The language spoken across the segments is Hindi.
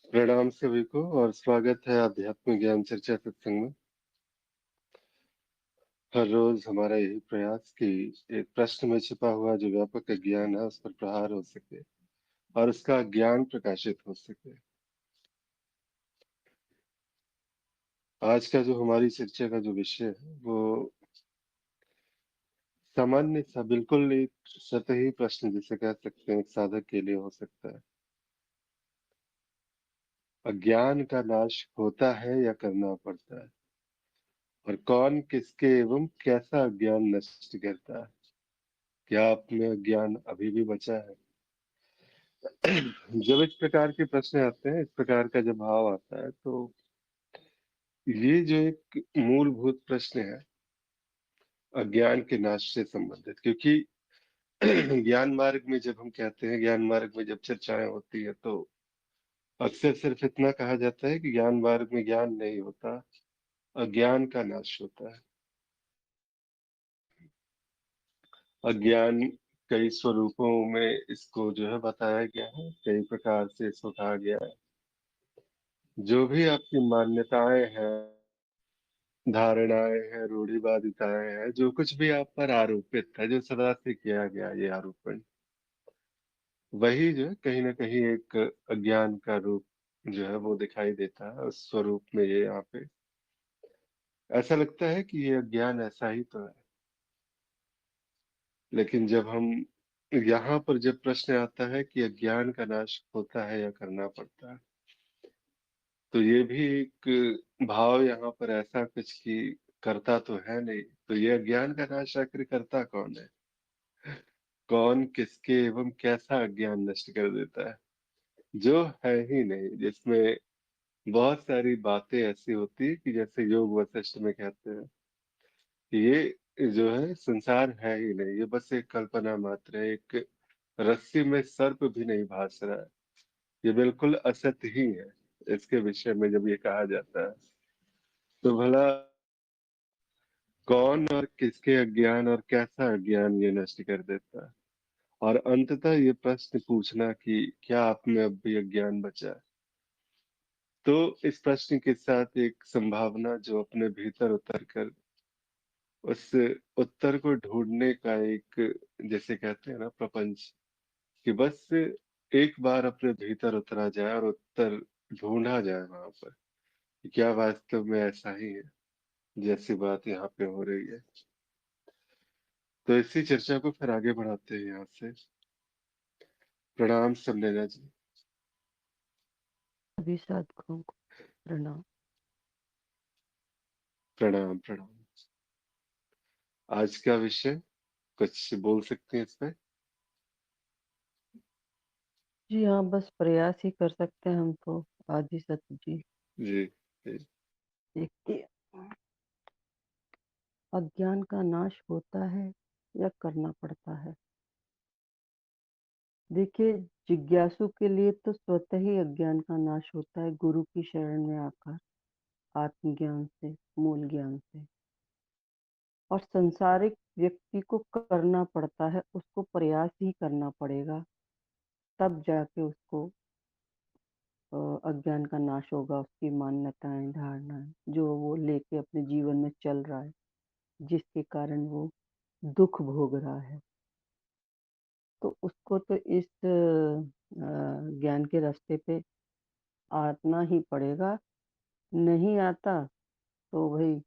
प्रणाम सभी को और स्वागत है आध्यात्म ज्ञान चर्चा सत्संग में। हर रोज हमारा यही प्रयास कि एक प्रश्न में छिपा हुआ जो व्यापक ज्ञान है उस पर प्रहार हो सके और उसका ज्ञान प्रकाशित हो सके। आज का जो हमारी चर्चा का जो विषय है वो सामान्य सा बिल्कुल एक सतही प्रश्न जिसे कह सकते हैं एक साधक के लिए हो सकता है। अज्ञान का नाश होता है या करना पड़ता है, और कौन किसके एवं कैसा अज्ञान नष्ट करता है? क्या आप में अज्ञान अभी भी बचा है? जब इस प्रकार के प्रश्न आते हैं, इस प्रकार का जब भाव आता है, तो ये जो एक मूलभूत प्रश्न है अज्ञान के नाश से संबंधित, क्योंकि ज्ञान मार्ग में जब हम कहते हैं, ज्ञान मार्ग में जब चर्चाएं होती है, तो अक्सर सिर्फ इतना कहा जाता है कि ज्ञान मार्ग में ज्ञान नहीं होता, अज्ञान का नाश होता है। अज्ञान कई स्वरूपों में इसको जो है बताया गया है, कई प्रकार से इसको कहा गया है। जो भी आपकी मान्यताएं हैं, धारणाएं हैं, रूढ़िवादिताएं हैं, जो कुछ भी आप पर आरोपित है, जो सदा से किया गया ये आरोपण, वही जो है कहीं ना कहीं एक अज्ञान का रूप जो है वो दिखाई देता है। उस स्वरूप में ये यहाँ पे ऐसा लगता है कि ये अज्ञान ऐसा ही तो है। लेकिन जब हम यहाँ पर जब प्रश्न आता है कि अज्ञान का नाश होता है या करना पड़ता है, तो ये भी एक भाव यहाँ पर ऐसा कुछ कि करता तो है नहीं, तो ये अज्ञान का नाश आखिर करता कौन है? कौन किसके एवं कैसा अज्ञान नष्ट कर देता है? जो है ही नहीं, जिसमें बहुत सारी बातें ऐसी होती है कि जैसे योग वशिष्ठ में कहते हैं कि ये जो है संसार है ही नहीं, ये बस एक कल्पना मात्र है, एक रस्सी में सर्प भी नहीं भास रहा है, ये बिल्कुल असत्य ही है। इसके विषय में जब ये कहा जाता है, तो भला कौन और किसके अज्ञान और कैसा अज्ञान ये नष्ट कर देता है? और अंततः ये प्रश्न पूछना कि क्या आप में अब भी अज्ञान बचा है, तो इस प्रश्न के साथ एक संभावना जो अपने भीतर उतर कर उस उत्तर को ढूंढने का एक, जैसे कहते हैं ना, प्रपंच, कि बस एक बार अपने भीतर उतरा जाए और उत्तर ढूंढा जाए वहां पर कि क्या वास्तव में ऐसा ही है जैसी बात यहाँ पे हो रही है। तो इसी चर्चा को फिर आगे बढ़ाते हैं यहाँ से। प्रणाम संजना जी। सभी साधकों को प्रणाम। प्रणाम प्रणाम। आज का विषय कुछ बोल सकते हैं इस पे? जी हाँ, बस प्रयास ही कर सकते हैं हम तो। आदि सत्य जी। जी जी। देखिए, अज्ञान का नाश होता है या करना पड़ता है? देखिए, जिज्ञासु के लिए तो स्वतः ही अज्ञान का नाश होता है, गुरु की शरण में आकर, आत्मज्ञान से, मूल ज्ञान से। और संसारिक व्यक्ति को करना पड़ता है, उसको प्रयास ही करना पड़ेगा, तब जाके उसको अज्ञान का नाश होगा। उसकी मान्यताएं, धारणाएं जो वो लेके अपने जीवन में चल रहा है, जिसके कारण वो दुख भोग रहा है, तो उसको तो इस ज्ञान के रास्ते पे आना ही पड़ेगा। नहीं आता तो भाई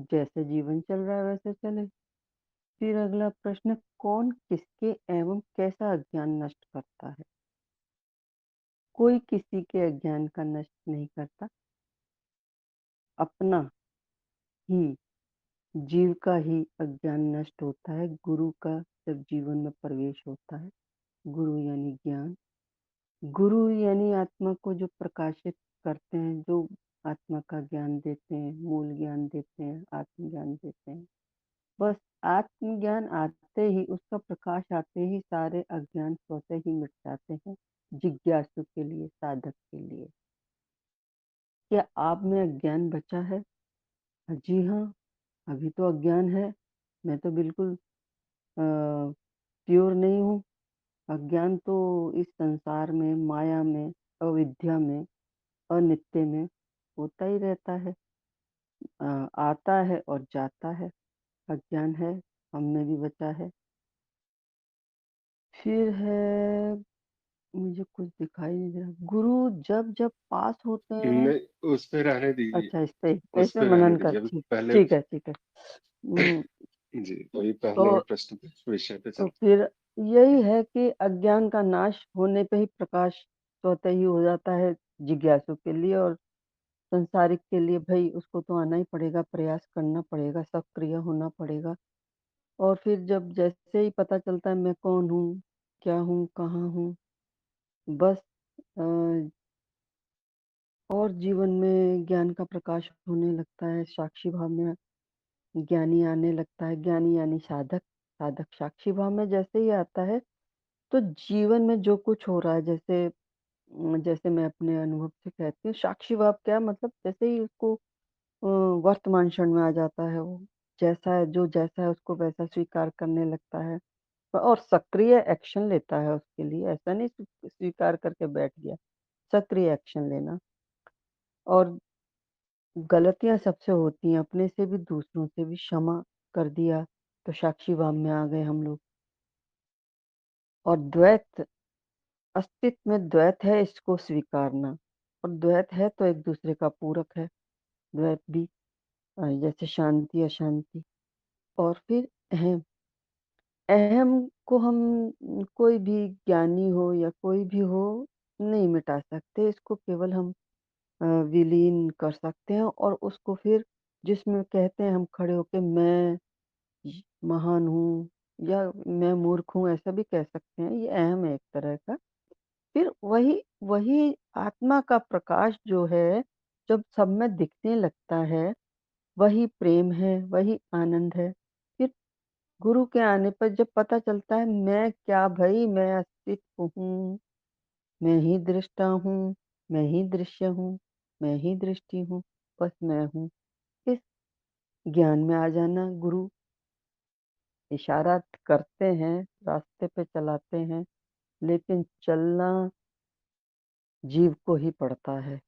जैसे जीवन चल रहा है वैसे चले। फिर अगला प्रश्न, कौन किसके एवं कैसा अज्ञान नष्ट करता है? कोई किसी के अज्ञान का नष्ट नहीं करता, अपना ही, जीव का ही अज्ञान नष्ट होता है। गुरु का जब जीवन में प्रवेश होता है, गुरु यानी ज्ञान, गुरु यानी आत्मा को जो प्रकाशित करते हैं, जो आत्मा का ज्ञान देते हैं, मूल ज्ञान देते हैं, आत्मज्ञान देते हैं। बस आत्मज्ञान आते ही, उसका प्रकाश आते ही सारे अज्ञान स्वतः ही मिट जाते हैं, जिज्ञासु के लिए, साधक के लिए। क्या आप में अज्ञान बचा है? जी हाँ, अभी तो अज्ञान है। मैं तो बिल्कुल प्योर नहीं हूँ। अज्ञान तो इस संसार में, माया में अविद्या में, अनित्य में होता ही रहता है। आता है और जाता है। अज्ञान है, हम में भी बचा है। फिर है, मुझे कुछ दिखाई नहीं दे रहा। गुरु जब जब पास होते हैं। नहीं, उस पे रहने दीजिए, अच्छा, इस उस पे पे रहने मनन कर, दीजिए। अभी ठीक पहले ठीक है, ठीक है। जी, अभी तो पहले प्रश्न पे, विषय पे चलते फिर यही है कि अज्ञान का नाश होने पे ही प्रकाश स्वतः ही हो जाता है जिज्ञासु के लिए, और संसारिक के लिए भाई उसको तो आना ही पड़ेगा, प्रयास करना पड़ेगा, सक्रिय होना पड़ेगा। और फिर जब जैसे ही पता चलता है मैं कौन हूँ, क्या हूँ, कहाँ हूँ, बस अ, और जीवन में ज्ञान का प्रकाश होने लगता है। साक्षी भाव में ज्ञानी आने लगता है। ज्ञानी यानी साधक, साधक साक्षी भाव में जैसे ही आता है, तो जीवन में जो कुछ हो रहा है, जैसे मैं अपने अनुभव से कहती हूँ, साक्षी भाव क्या मतलब, जैसे ही उसको वर्तमान क्षण में आ जाता है, वो जैसा है, जो जैसा है उसको वैसा स्वीकार करने लगता है, और सक्रिय एक्शन लेता है उसके लिए। ऐसा नहीं स्वीकार करके बैठ गया, सक्रिय एक्शन लेना। और गलतियां सबसे होती हैं, अपने से भी दूसरों से भी, क्षमा कर दिया तो साक्षी भाव में आ गए हम लोग। और द्वैत, अस्तित्व में द्वैत है, इसको स्वीकारना। और द्वैत है तो एक दूसरे का पूरक है, द्वैत भी, जैसे शांति अशांति। और फिर अहम, अहम को हम, कोई भी ज्ञानी हो या कोई भी हो, नहीं मिटा सकते। इसको केवल हम विलीन कर सकते हैं, और उसको फिर जिसमें कहते हैं हम खड़े होके मैं महान हूँ या मैं मूर्ख हूँ, ऐसा भी कह सकते हैं। ये अहम है एक तरह का। फिर वही वही आत्मा का प्रकाश जो है, जब सब में दिखने लगता है, वही प्रेम है, वही आनंद है। फिर गुरु के आने पर जब पता चलता है मैं क्या, भाई मैं अस्तित्व हूँ, मैं ही दृष्टा हूँ, मैं ही दृश्य हूँ, मैं ही दृष्टि हूँ, बस मैं हूँ। इस ज्ञान में आ जाना। गुरु इशारा करते हैं, रास्ते पे चलाते हैं, लेकिन चलना जीव को ही पड़ता है।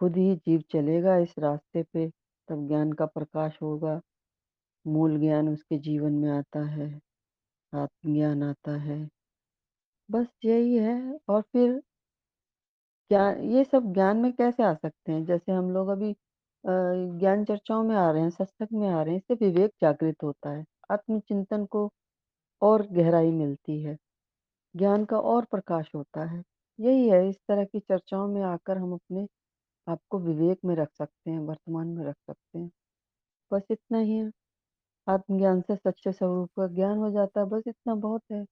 खुद ही जीव चलेगा इस रास्ते पे, तब ज्ञान का प्रकाश होगा। मूल ज्ञान उसके जीवन में आता है, आत्मज्ञान आता है। बस यही है। और फिर ज्ञान, ये सब ज्ञान में कैसे आ सकते हैं? जैसे हम लोग अभी ज्ञान चर्चाओं में आ रहे हैं, सत्संग में आ रहे हैं, इससे विवेक जागृत होता है, आत्मचिंतन को और गहराई मिलती है, ज्ञान का और प्रकाश होता है। यही है, इस तरह की चर्चाओं में आकर हम अपने आप को विवेक में रख सकते हैं, वर्तमान में रख सकते हैं। बस इतना ही है। आत्मज्ञान से सच्चे स्वरूप का ज्ञान हो जाता है, बस इतना बहुत है।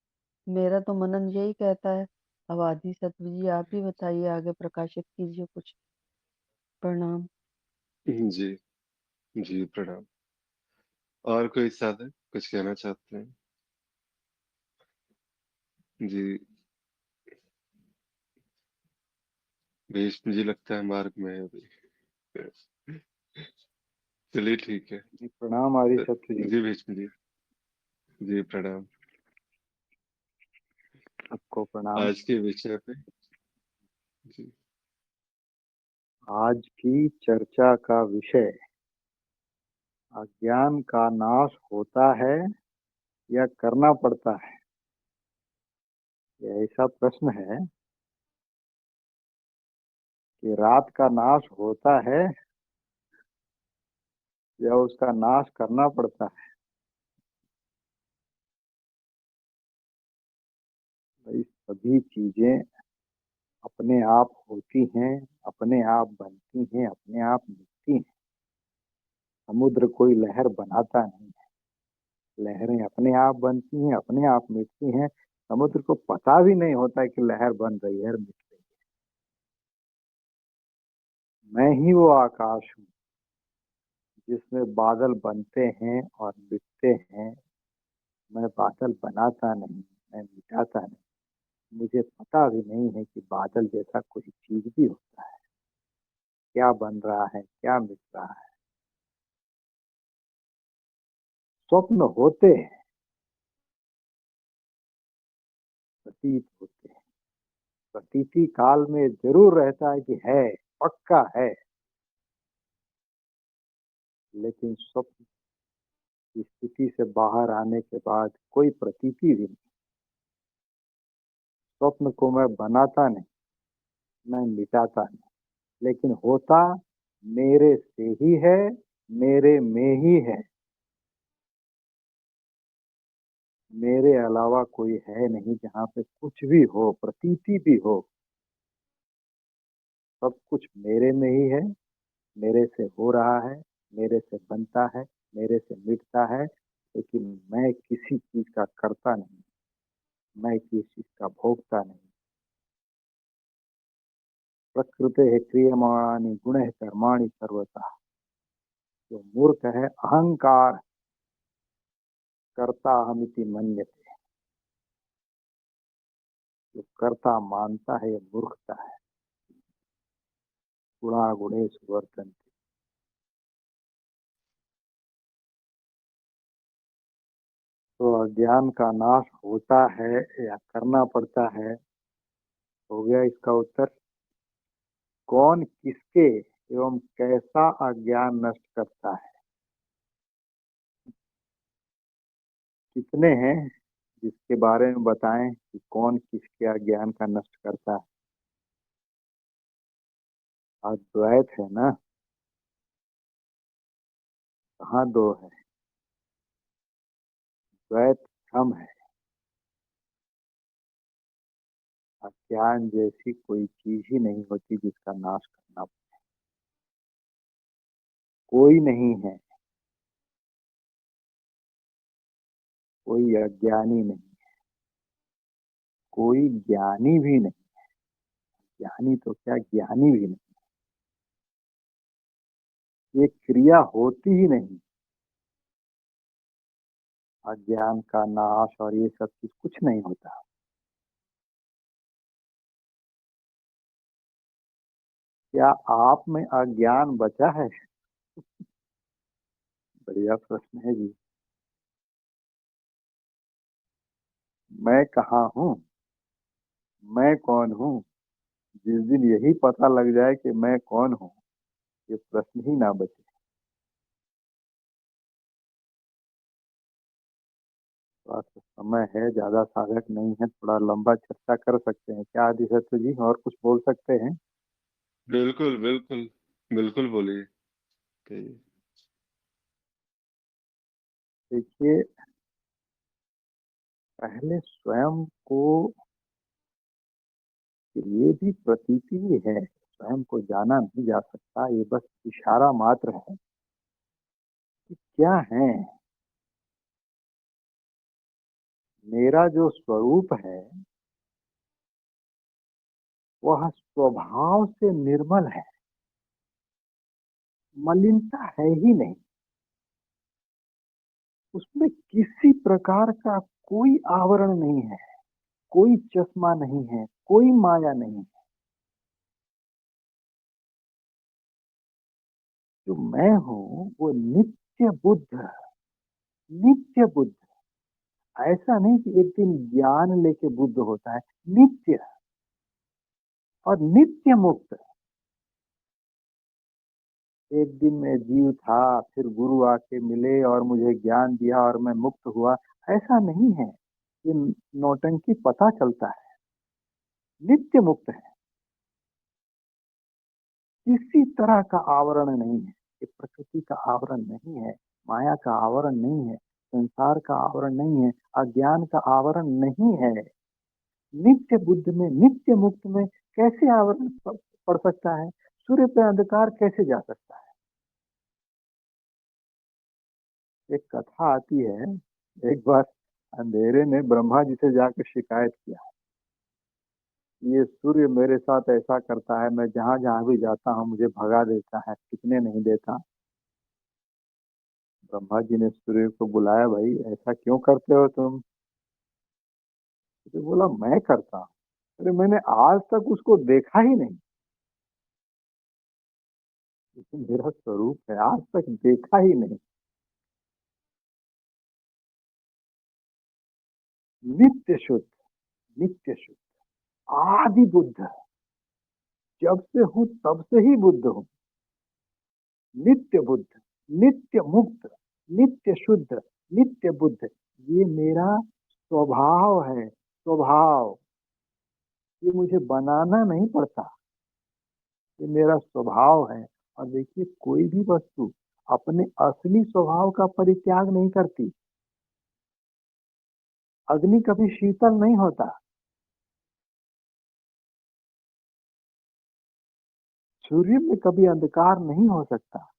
मेरा तो मनन यही कहता है। अब आदि सतगुरु जी आप भी बताइए, आगे प्रकाशित कीजिए कुछ। प्रणाम। हैं। जी, जी, प्रणाम। और कोई साधक कुछ कहना चाहते हैं? जी, भीष्म जी लगता है मार्ग में है अभी। चलिए ठीक है। जी प्रणाम आदि सत्य जी। जी भीष्म जी, जी प्रणाम। सबको प्रणाम। आज के विषय पे। जी, आज की चर्चा का विषय अज्ञान का नाश होता है या करना पड़ता है। ये ऐसा प्रश्न है कि रात का नाश होता है या उसका नाश करना पड़ता है। भाई सभी चीजें अपने आप होती हैं, अपने आप बनती हैं, अपने आप मिटती हैं। समुद्र कोई लहर बनाता नहीं है, लहरें अपने आप बनती हैं, अपने आप मिटती हैं। समुद्र को पता भी नहीं होता कि लहर बन रही है, मिट रही है। मैं ही वो आकाश हूँ जिसमें बादल बनते हैं और मिटते हैं। मैं बादल बनाता नहीं, मैं मिटाता नहीं। मुझे पता भी नहीं है कि बादल जैसा कोई चीज भी होता है, क्या बन रहा है, क्या मिट रहा है। स्वप्न होते हैं, प्रतीत होते हैं, प्रतीति काल में जरूर रहता है कि है, पक्का है, लेकिन स्वप्न की स्थिति से बाहर आने के बाद कोई प्रतीति भी नहीं। स्वप्न को मैं बनाता नहीं, मैं मिटाता नहीं, लेकिन होता मेरे से ही है, मेरे में ही है। मेरे अलावा कोई है नहीं जहाँ पे कुछ भी हो, प्रतीति भी हो। सब कुछ मेरे में ही है, मेरे से हो रहा है, मेरे से बनता है, मेरे से मिटता है, लेकिन मैं किसी चीज का करता नहीं, मैं किसी चीज का भोगता नहीं। प्रकृते क्रियमाणानि गुणः कर्माणि सर्वतः। जो मूर्ख है, अहंकार कर्ता अहमिति मन्यते, जो कर्ता मानता है, ये मूर्खता है। गुणा गुणेषु वर्तन्ते। तो अज्ञान का नाश होता है या करना पड़ता है? हो गया इसका उत्तर। कौन किसके एवं कैसा अज्ञान नष्ट करता है? कितने हैं जिसके बारे में बताएं कि कौन किसके अज्ञान का नष्ट करता है? अद्वैत है ना, कहाँ दो है? द्वैत हम है। अज्ञान जैसी कोई चीज ही नहीं होती जिसका नाश करना कोई नहीं है। कोई अज्ञानी नहीं, कोई ज्ञानी भी नहीं। ज्ञानी तो क्या, ज्ञानी भी नहीं। ये क्रिया होती ही नहीं। अज्ञान का नाश और ये सब चीज कुछ नहीं होता। क्या आप में अज्ञान बचा है? बढ़िया प्रश्न है जी। मैं कहाँ हूँ, मैं कौन हूँ? जिस दिन यही पता लग जाए कि मैं कौन हूँ, ये प्रश्न ही ना बचे। थोड़ा सा समय है, ज्यादा साधक नहीं है, थोड़ा लंबा चर्चा कर सकते हैं क्या आदिशत्र जी? और कुछ बोल सकते हैं? बिल्कुल, बिल्कुल, बिल्कुल बोलिए। कहिए। देखिए, पहले स्वयं को, ये भी प्रतीति ही है, स्वयं को जाना नहीं जा सकता, ये बस इशारा मात्र है कि क्या है। मेरा जो स्वरूप है वह स्वभाव से निर्मल है, मलिनता है ही नहीं। उसमें किसी प्रकार का कोई आवरण नहीं है, कोई चश्मा नहीं है, कोई माया नहीं है। जो मैं हूँ वो नित्य बुद्ध, नित्य बुद्ध। ऐसा नहीं कि एक दिन ज्ञान लेके बुद्ध होता है, नित्य और नित्य मुक्त। एक दिन मैं जीव था, फिर गुरु आके मिले और मुझे ज्ञान दिया और मैं मुक्त हुआ, ऐसा नहीं है। ये नौटंकी पता चलता है। नित्य मुक्त है, किसी तरह का आवरण नहीं है। ये प्रकृति का आवरण नहीं है, माया का आवरण नहीं है, संसार का आवरण नहीं है, अज्ञान का आवरण नहीं है। नित्य बुद्ध में, नित्य मुक्त में कैसे आवरण पड़ सकता है? सूर्य पे अंधकार कैसे जा सकता है? एक कथा आती है, एक बार अंधेरे ने ब्रह्मा जी से जाकर शिकायत किया, ये सूर्य मेरे साथ ऐसा करता है, मैं जहां जहां भी जाता हूँ मुझे भगा देता है, टिकने नहीं देता। ब्रह्मा जी ने सूर्य को बुलाया, भाई ऐसा क्यों करते हो तुम? तो बोला, मैं करता हूँ? अरे मैंने आज तक उसको देखा ही नहीं, ये मेरा स्वरूप है, आज तक देखा ही नहीं। नित्य शुद्ध, नित्य शुद्ध। आदि बुद्ध, जब से हूं तब से ही बुद्ध हूं, नित्य बुद्ध, नित्य मुक्त, नित्य शुद्ध, नित्य बुद्ध। ये मेरा स्वभाव है, स्वभाव। ये मुझे बनाना नहीं पड़ता, ये मेरा स्वभाव है। और देखिए, कोई भी वस्तु अपने असली स्वभाव का परित्याग नहीं करती। अग्नि कभी शीतल नहीं होता, सूर्य में कभी अंधकार नहीं हो सकता।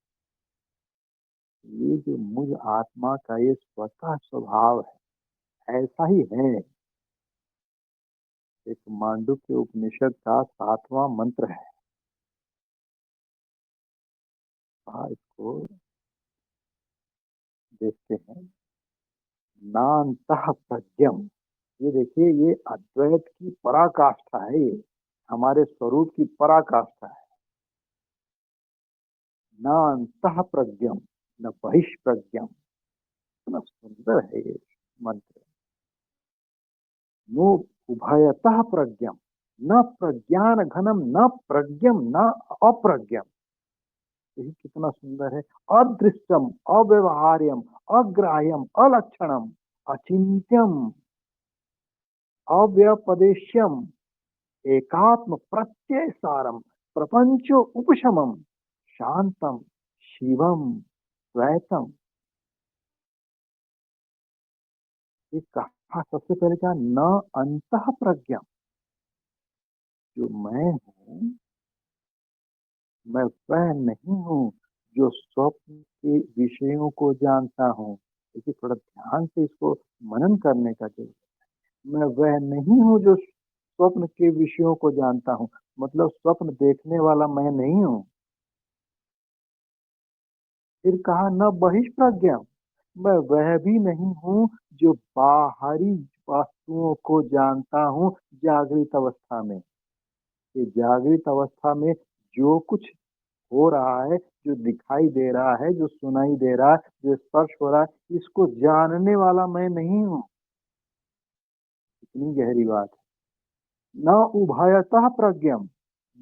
ये जो मुझ आत्मा का ये स्वतः स्वभाव है, ऐसा ही है। एक मांडुक्य उपनिषद का 7वां मंत्र है। इसको देखते हैं। नान्तः प्रज्ञम, ये देखिए, ये अद्वैत की पराकाष्ठा है। ये हमारे स्वरूप की पराकाष्ठा है। न अंतः प्रज्ञम न बहिष्प्रज्ञम। इतना सुंदर है ये मंत्र। नो उभयतः प्रज्ञम, न प्रज्ञान घनम न प्रज्ञम न अप्रज्ञम। यही कितना सुंदर है। अदृष्टम अव्यवहार्यम अग्राह्यम अलक्षणम अचिंत्यम अव्यपदेश्यम एकात्म प्रत्यय सारम प्रपंचो उपशमम शांतम शिवम द्वैतम। ये कहा सबसे पहले, क्या न अंतः प्रज्ञा। जो मैं हूं, मैं वह नहीं हूं जो स्वप्न के विषयों को जानता हूं। देखिए, थोड़ा ध्यान से इसको मनन करने का जरूरत है। मैं वह नहीं हूं जो स्वप्न के विषयों को जानता हूं, मतलब स्वप्न देखने वाला मैं नहीं हूं। फिर कहा न बहिष्प्रज्ञा, मैं वह भी नहीं हूं जो बाहरी वस्तुओं को जानता हूं जागृत अवस्था में। ये जागृत अवस्था में जो कुछ हो रहा है, जो दिखाई दे रहा है, जो सुनाई दे रहा है, जो स्पर्श हो रहा है, इसको जानने वाला मैं नहीं हूं। इतनी गहरी बात है। न उभयतः प्रज्ञम,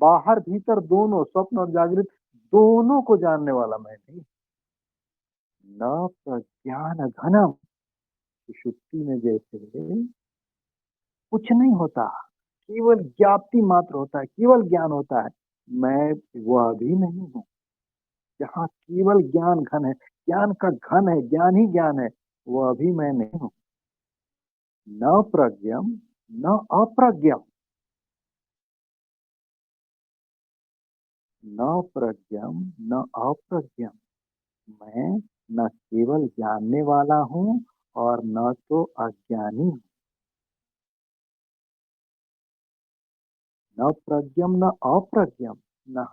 बाहर भीतर दोनों, स्वप्न और जागृत दोनों को जानने वाला मैं नहीं। न प्रज्ञान घनम, सुषुप्ति में जैसे कुछ नहीं होता, केवल ज्ञाप्ति मात्र होता है, केवल ज्ञान होता है। मैं वह भी नहीं हूँ। जहाँ केवल ज्ञान घन है, ज्ञान का घन है, ज्ञान ही ज्ञान है, वह भी मैं नहीं हूँ। न प्रज्ञम न अप्रज्ञम, न प्रज्ञम न अप्रज्ञम। मैं न केवल जानने वाला हूँ और न तो अज्ञानी हूँ। न प्रज्ञम न अप्रज्ञम, न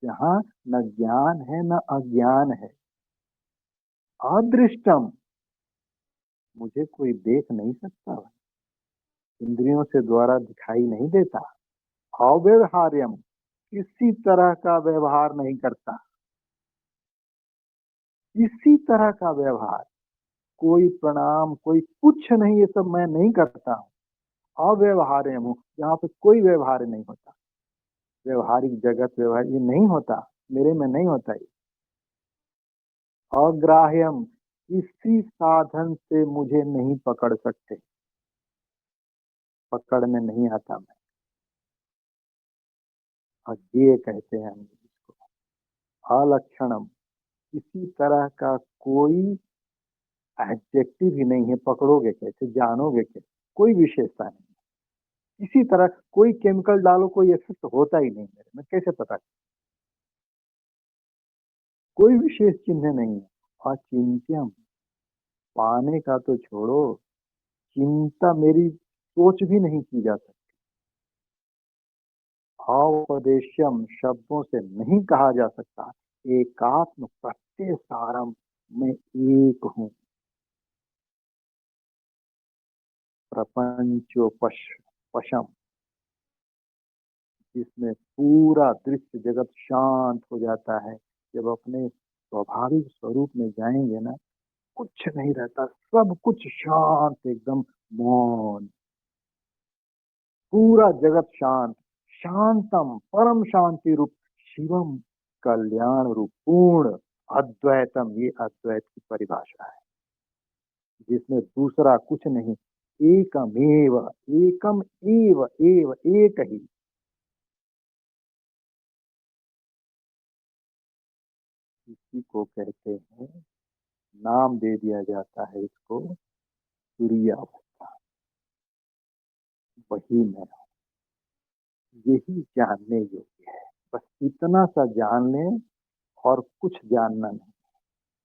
जहाँ न ज्ञान है न अज्ञान है। अदृष्टम, मुझे कोई देख नहीं सकता, इंद्रियों से द्वारा दिखाई नहीं देता। अव्यवहार्यम, किसी तरह का व्यवहार नहीं करता, किसी तरह का व्यवहार, कोई प्रणाम, कोई कुछ नहीं, ये सब मैं नहीं करता हूँ। अव्यवहार्य हूँ, यहाँ पे कोई व्यवहार नहीं होता। व्यवहारिक जगत व्यवहार ये नहीं होता, मेरे में नहीं होता ये। अग्राह्यम, किसी साधन से मुझे नहीं पकड़ सकते, पकड़ में नहीं आता मैं। अज्ञेय कहते हैं हम इसको। अलक्षणम, किसी तरह का कोई एडजेक्टिव ही नहीं है, पकड़ोगे कैसे, जानोगे कैसे, कोई विशेषता नहीं। इसी तरह कोई केमिकल डालो, कोई इफेक्ट होता ही नहीं मेरे में, कैसे पता। कोई विशेष चिन्ह नहीं है। अचिंत्यम, पाने का तो छोड़ो, चिंता मेरी सोच भी नहीं की जा सकती। अवपदेश्यम, शब्दों से नहीं कहा जा सकता। एकात्म प्रत्यय सारम, मैं एक हूँ। प्रपंचोपशम, जिसमें पूरा दृश्य जगत शांत हो जाता है। जब अपने स्वाभाविक स्वरूप में जाएंगे ना, कुछ नहीं रहता, सब कुछ शांत, एकदम मौन, पूरा जगत शांत, शांतम परम शांति रूप शिवम कल्याण रूप पूर्ण अद्वैतम, ये अद्वैत की परिभाषा है जिसमें दूसरा कुछ नहीं, एकमेव, एकम एव एव, एक ही। इसी को कहते हैं, नाम दे दिया जाता है इसको तुरीयावस्था। वही मैं हूं, यही जानने योग्य है। बस इतना सा जान लें और कुछ जानना नहीं।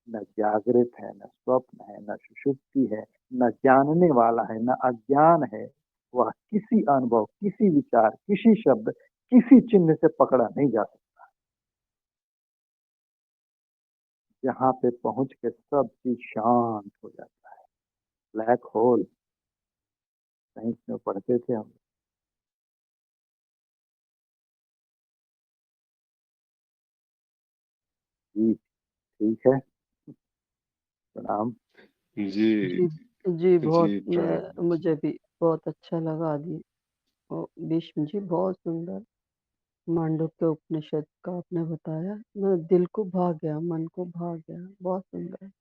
न जागृत है, न स्वप्न है, न सुषुप्ति है, न जानने वाला है, न अज्ञान है। वह किसी अनुभव, किसी विचार, किसी शब्द, किसी चिन्ह से पकड़ा नहीं जा सकता। जहाँ पे पहुंच के सब चीज शांत हो जाता है। ब्लैक होल साइंस में पढ़ते थे हम। जी ठीक है, प्रणाम। जी, जी, जी बहुत जी, प्रणाम। मुझे भी बहुत अच्छा लगा जी। भीष्म जी बहुत सुंदर मांडुक्य उपनिषद का आपने बताया, मैं दिल को भा गया, मन को भा गया, बहुत सुंदर।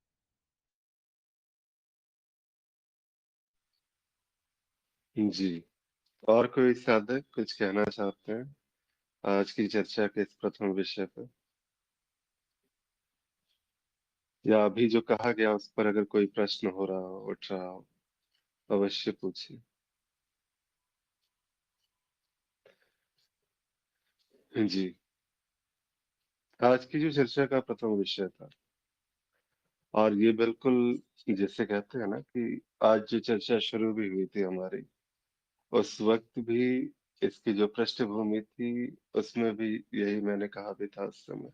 जी, और कोई साधक कुछ कहना चाहते हैं आज की चर्चा के इस प्रथम विषय पर, या अभी जो कहा गया उस पर अगर कोई प्रश्न हो रहा हो, उठ रहा हो, अवश्य पूछिए। जी, आज की जो चर्चा का प्रथम विषय था, और ये बिल्कुल जैसे कहते हैं ना कि आज जो चर्चा शुरू भी हुई थी हमारी, उस वक्त भी इसकी जो पृष्ठभूमि थी, उसमें भी यही मैंने कहा भी था उस समय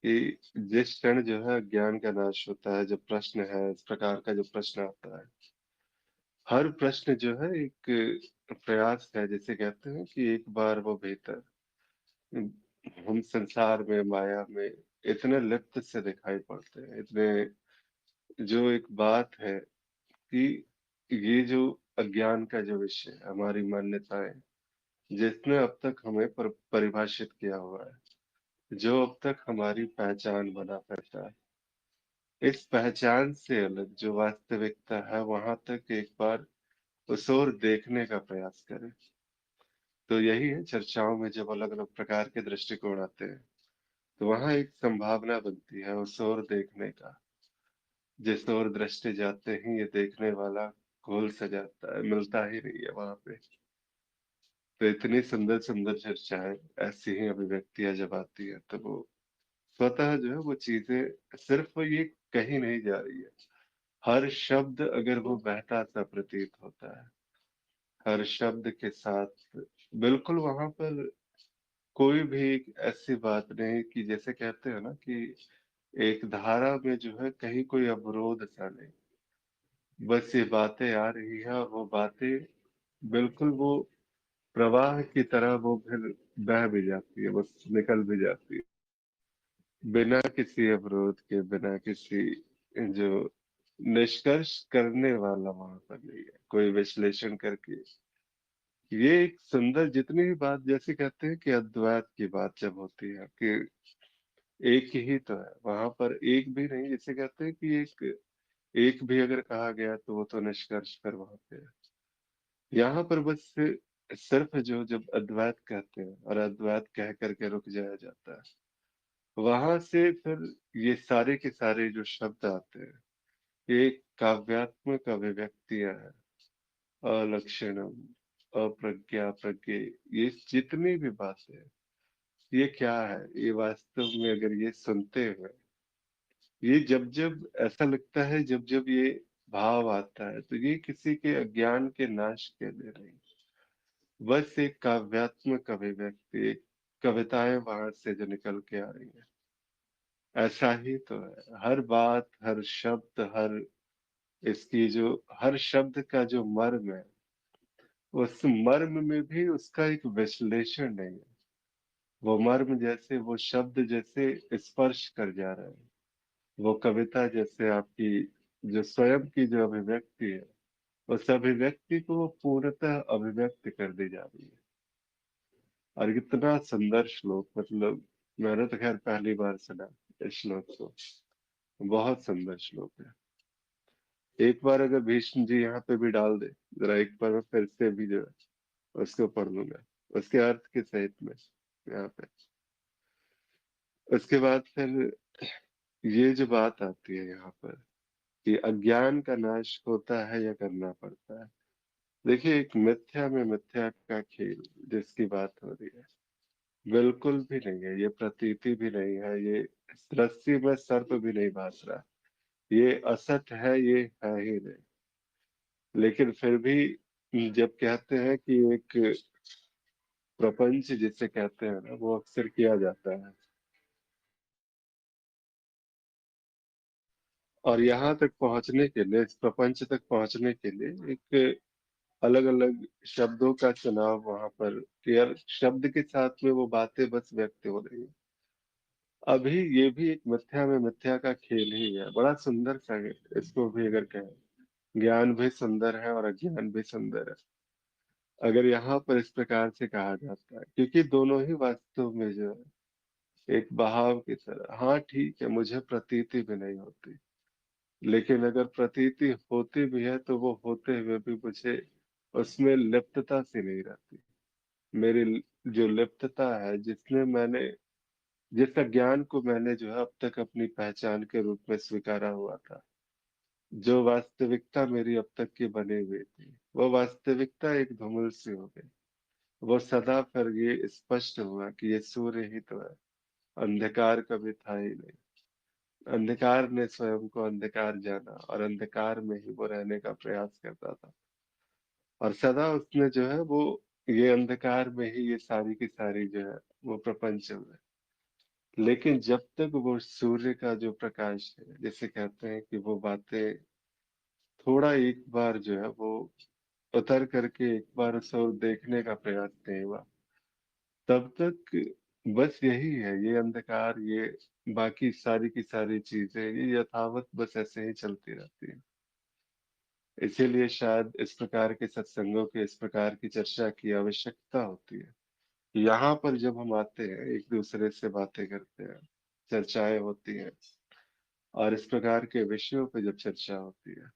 कि जिस क्षण जो है ज्ञान का नाश होता है, जो प्रश्न है, इस प्रकार का जो प्रश्न आता है, हर प्रश्न जो है एक प्रयास है। जैसे कहते हैं कि एक बार वो भीतर, हम संसार में, माया में इतने लिप्त से दिखाई पड़ते हैं, इतने, जो एक बात है कि ये जो अज्ञान का जो विषय है, हमारी मान्यताएं, जिसने अब तक हमें परिभाषित किया हुआ है, जो अब तक हमारी पहचान बना करता है, इस पहचान से अलग जो वास्तविकता है, वहां तक एक बार उस ओर देखने का प्रयास करें। तो यही है, चर्चाओं में जब अलग अलग प्रकार के दृष्टिकोण आते हैं, तो वहां एक संभावना बनती है उस ओर देखने का। जिस ओर दृष्टि जाते ही ये देखने वाला घोल सा जाता है, मिलता ही नहीं है वहां पे। तो इतनी सुंदर सुंदर चर्चाएं, ऐसी ही अभिव्यक्तियां जब आती है, तो वो स्वतः जो है वो चीजें सिर्फ वो ये कही नहीं जा रही है। हर शब्द अगर वो बहता सा प्रतीत होता है, हर शब्द के साथ बिल्कुल वहां पर कोई भी एक ऐसी बात नहीं कि जैसे कहते हैं ना कि एक धारा में जो है कहीं कोई अवरोध सा नहीं। बस ये बातें आ रही है और वो बातें बिल्कुल वो प्रवाह की तरह वो फिर बह भी जाती है, बस निकल भी जाती है, बिना किसी अवरोध के, बिना किसी जो निष्कर्ष करने वाला वहां पर नहीं है, कोई विश्लेषण करके। ये एक सुंदर, जितनी भी बात, जैसे कहते हैं कि अद्वैत की बात जब होती है कि एक ही तो है, वहां पर एक भी नहीं, जैसे कहते हैं कि एक भी अगर कहा गया तो वो तो निष्कर्ष पर वहां पे है। यहाँ पर बस सिर्फ जो जब अद्वैत कहते हैं और अद्वैत कह करके रुक जाया जाता है, वहां से फिर ये सारे के सारे जो शब्द आते हैं, ये काव्यात्मक अभिव्यक्तियां हैं। अलक्षणम, अप्रज्ञा, प्रज्ञे, ये जितनी भी बातें हैं, ये क्या है, ये वास्तव में अगर ये सुनते हुए, ये जब जब ऐसा लगता है, जब जब ये भाव आता है, तो ये किसी के अज्ञान के नाश के लिए नहीं, बस एक काव्यात्मक अभिव्यक्ति, एक कविताएं वहां से जो निकल के आ रही है, ऐसा ही तो है। हर बात, हर शब्द, हर इसकी जो हर शब्द का जो मर्म है, उस मर्म में भी उसका एक विश्लेषण नहीं है। वो मर्म जैसे, वो शब्द जैसे स्पर्श कर जा रहे हैं, वो कविता जैसे आपकी जो स्वयं की जो अभिव्यक्ति है, उस अभिव्यक्ति को वो पूर्णतः अभिव्यक्त कर दी जा रही है। और कितना सुंदर श्लोक, मतलब मैंने तो खैर पहली बार सुना इस श्लोक को। बहुत सुंदर श्लोक है। एक बार अगर भीष्म जी यहाँ पे भी डाल दे जरा, एक बार मैं फिर से भी जो है उसको पढ़ लूंगा, उसके अर्थ के सहित में यहाँ पे। उसके बाद फिर ये जो बात आती है यहाँ पर कि अज्ञान का नाश होता है या करना पड़ता है। देखिए, एक मिथ्या में मिथ्या का खेल जिसकी बात हो रही है, बिल्कुल भी नहीं है, ये प्रतीति भी नहीं है, ये रस्सी में सर्प भी नहीं भास रहा, ये असत है, ये है ही नहीं। लेकिन फिर भी जब कहते हैं कि एक प्रपंच जिसे कहते हैं ना, वो अक्सर किया जाता है। और यहाँ तक पहुंचने के लिए, इस प्रपंच तक पहुंचने के लिए एक अलग अलग शब्दों का चुनाव वहां पर किया, शब्द के साथ में वो बातें बस व्यक्त हो रही है। अभी ये भी एक मिथ्या में मिथ्या का खेल ही है, बड़ा सुंदर सा है। इसको भी अगर कहें, ज्ञान भी सुंदर है और अज्ञान भी सुंदर है, अगर यहाँ पर इस प्रकार से कहा जाता है, क्योंकि दोनों ही वास्तव में जो है एक बहाव की तरह। हाँ ठीक है, मुझे प्रतीति भी नहीं होती, लेकिन अगर प्रतीति होती भी है तो वो होते हुए भी मुझे उसमें लिप्तता सी नहीं रहती। मेरी जो लिप्तता है, जिसने मैंने जिस अज्ञान को मैंने जो है अब तक अपनी पहचान के रूप में स्वीकारा हुआ था, जो वास्तविकता मेरी अब तक की बनी हुई थी, वो वास्तविकता एक धूमिल सी हो गई। वो सदा फिर ये स्पष्ट हुआ कि ये सूर्य ही तो है, अंधकार कभी था ही नहीं। अंधकार ने स्वयं को अंधकार जाना और अंधकार में ही वो रहने का प्रयास करता था। और सदा उसने जो है वो ये अंधकार में ही ये सारी की सारी जो है वो प्रपंच हुए। लेकिन जब तक वो सूर्य का जो प्रकाश है, जिसे कहते हैं कि वो बातें थोड़ा एक बार जो है वो उतर करके एक बार उसे और देखने का प्रयास नहीं हुआ, तब तक बस यही है, ये अंधकार, ये बाकी सारी की सारी चीजें ये यथावत बस ऐसे ही चलती रहती है। इसीलिए शायद इस प्रकार के सत्संगों के, इस प्रकार की चर्चा की आवश्यकता होती है। यहाँ पर जब हम आते हैं, एक दूसरे से बातें करते हैं, चर्चाएं होती हैं, और इस प्रकार के विषयों पे जब चर्चा होती है,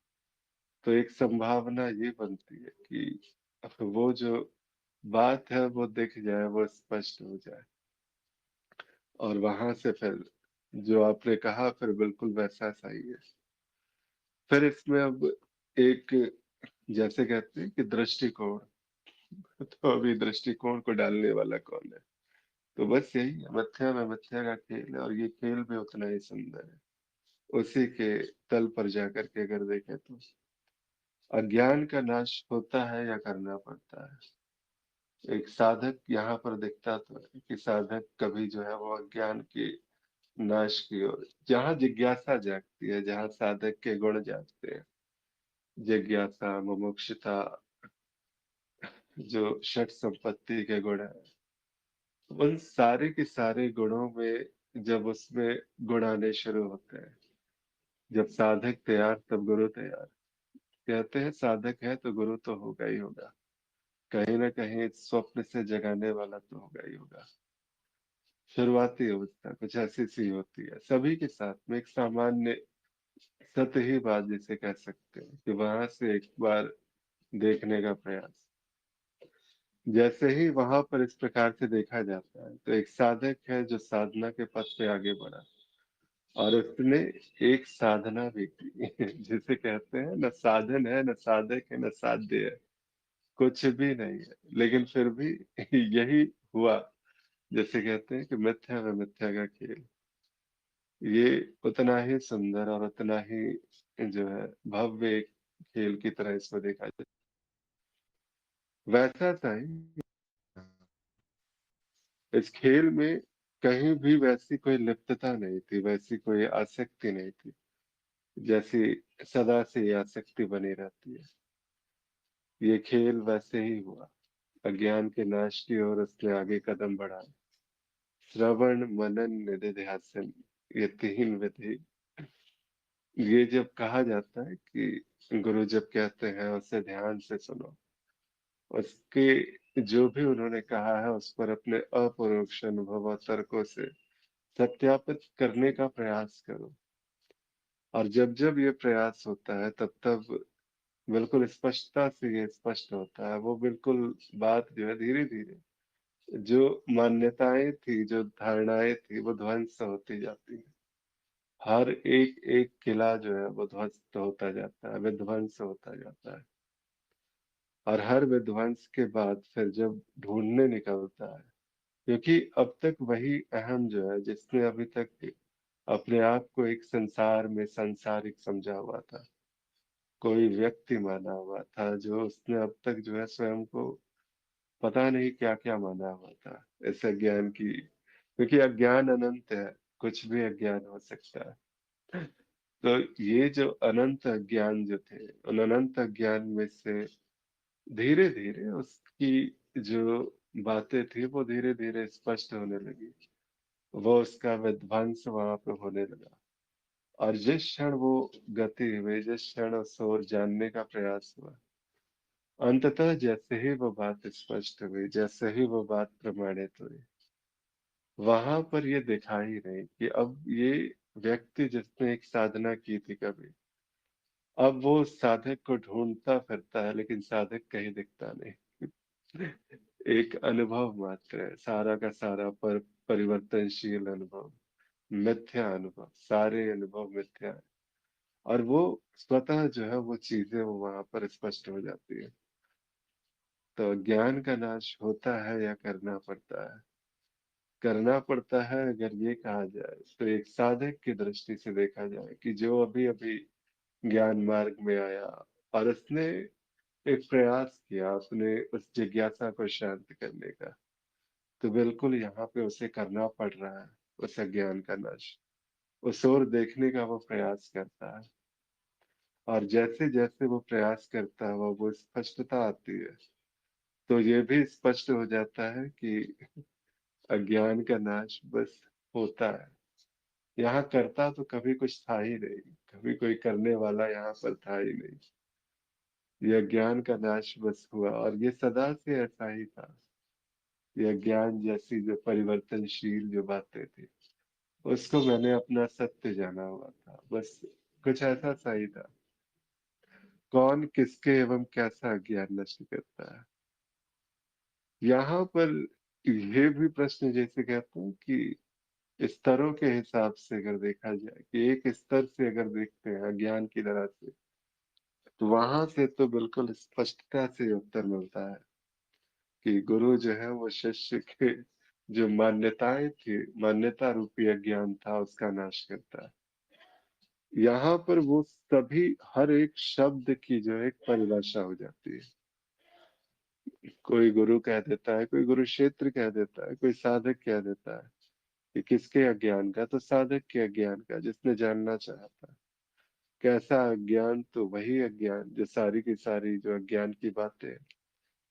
तो एक संभावना ये बनती है कि वो जो बात है वो दिख जाए, वो स्पष्ट हो जाए। और वहां से फिर जो आपने कहा, फिर बिल्कुल वैसा सा ही है। फिर इसमें अब एक, जैसे कहते हैं कि दृष्टिकोण, तो अभी दृष्टिकोण को डालने वाला कौन है? तो बस यही है, मिथ्या में मिथ्या का खेल है, और ये खेल भी उतना ही सुंदर है। उसी के तल पर जाकर के अगर देखें तो अज्ञान का नाश होता है या करना पड़ता है। एक साधक यहाँ पर दिखता तो है कि साधक कभी जो है वो अज्ञान के नाश की ओर, जहाँ जिज्ञासा जागती है, जहाँ साधक के गुण जागते हैं, जिज्ञासा, मुमुक्षुता, जो षट संपत्ति के गुण है, उन सारे के सारे गुणों में जब उसमें गुण आने शुरू होते हैं, जब साधक तैयार तब गुरु तैयार। कहते हैं साधक है तो गुरु तो होगा ही होगा, कहीं ना कहीं स्वप्न से जगाने वाला तो होगा ही होगा। शुरुआती अवस्था कुछ ऐसी सी होती है सभी के साथ में, एक सामान्य सतही ही बात जिसे कह सकते हैं, कि वहां से एक बार देखने का प्रयास। जैसे ही वहां पर इस प्रकार से देखा जाता है, तो एक साधक है जो साधना के पथ पे आगे बढ़ा, और उसने एक साधना भी की जिसे कहते हैं न साधन है, न साधक है, न साध्य है, कुछ भी नहीं है, लेकिन फिर भी यही हुआ। जैसे कहते हैं कि मिथ्या में मिथ्या का खेल, ये उतना ही सुंदर और उतना ही जो है भव्य एक खेल की तरह इसको देखा जाए। वैसा था ही इस खेल में, कहीं भी वैसी कोई लिप्तता नहीं थी, वैसी कोई आसक्ति नहीं थी, जैसी सदा से ये आसक्ति बनी रहती है। ये खेल वैसे ही हुआ, अज्ञान के नाश की ओर उसने आगे कदम बढ़ाया। श्रवण मनन निधिध्यासन, ये तीन विधि। ये जब कहा जाता है कि गुरु जब कहते हैं उसे ध्यान से सुनो। उसके जो भी उन्होंने कहा है उस पर अपने अपरोक्ष अनुभव और तर्कों से सत्यापित करने का प्रयास करो। और जब-जब ये प्रयास होता है तब-तब बिल्कुल स्पष्टता से ये स्पष्ट होता है। वो बिल्कुल बात जो है धीरे-धीरे जो मान्यताएँ थी, जो धारणाएँ थी, वो ध्वंस होती जाती हैं। हर एक-एक किला जो है वो ध्वस्त होता जाता है, विध्वंस होता जाता है। और हर विध्वंस के बाद फिर जब ढूँढने निकलता है, क्योंकि अब तक वही अहम जो है जिसने अभी तक अपने आप को एक संसार में सांसारिक समझा हुआ था। कोई व्यक्ति माना हुआ था जो उसने अब तक जो है स्वयं को पता नहीं क्या-क्या माना हुआ था इस अज्ञान की, क्योंकि अज्ञान अनंत है, कुछ भी अज्ञान हो सकता है। तो ये जो अनंत अज्ञान जो थे, उन अनंत अज्ञान में से धीरे-धीरे उसकी जो बातें थी वो धीरे-धीरे स्पष्ट होने लगी। वो उसका विध्वंस वहाँ पे होने लगा। और जिस क्षण वो गति हुई, जिस क्षण उस ओर जानने का प्रयास हुआ, अंततः जैसे ही वो बात स्पष्ट हुई, जैसे ही वो बात प्रमाणित हुई, वहां पर ये दिखाई नहीं कि अब ये व्यक्ति जिसने एक साधना की थी कभी, अब वो साधक को ढूंढता फिरता है लेकिन साधक कहीं दिखता नहीं। एक अनुभव मात्र है, सारा का सारा पर परिवर्तनशील अनुभव, मिथ्या अनुभव, सारे अनुभव मिथ्या है। और वो स्वतः जो है वो चीजें वो वहां पर स्पष्ट हो जाती है। तो ज्ञान का नाश होता है या करना पड़ता है? करना पड़ता है अगर ये कहा जाए तो एक साधक की दृष्टि से देखा जाए कि जो अभी अभी ज्ञान मार्ग में आया और उसने एक प्रयास किया अपने उस जिज्ञासा को शांत करने का, तो बिल्कुल यहाँ पे उसे करना पड़ रहा है उस अज्ञान का नाश। उस ओर देखने का वो प्रयास करता है और जैसे जैसे वो प्रयास करता है वो स्पष्टता आती है, तो ये भी स्पष्ट हो जाता है कि अज्ञान का नाश बस होता है। यहाँ करता तो कभी कुछ था ही नहीं, कभी कोई करने वाला यहाँ पर था ही नहीं। ये अज्ञान का नाश बस हुआ और ये सदा से ऐसा ही था। ये अज्ञान जैसी जो परिवर्तनशील जो बातें थी, उसको मैंने अपना सत्य जाना हुआ था। बस कुछ ऐसा सा ही था। कौन किसके एवं कैसा अज्ञान नष्ट करता है? यहाँ पर ये भी प्रश्न जैसे कहते हैं कि स्तरों के हिसाब से अगर देखा जाए कि एक स्तर से अगर देखते हैं अज्ञान की तरह से, तो वहां से तो बिल्कुल स्पष्टता से उत्तर मिलता है कि गुरु जो है वो शिष्य के जो मान्यताएं थी, मान्यता रूपी अज्ञान था उसका नाश करता है। यहाँ पर वो सभी हर एक शब्द की जो है एक परिभाषा हो जाती है। कोई गुरु कह देता है, कोई गुरु क्षेत्र कह देता है, कोई साधक कह देता है कि किसके अज्ञान का, तो साधक के अज्ञान का जिसने जानना चाहा था। कैसा अज्ञान, तो वही अज्ञान जो सारी की सारी जो अज्ञान की बातें,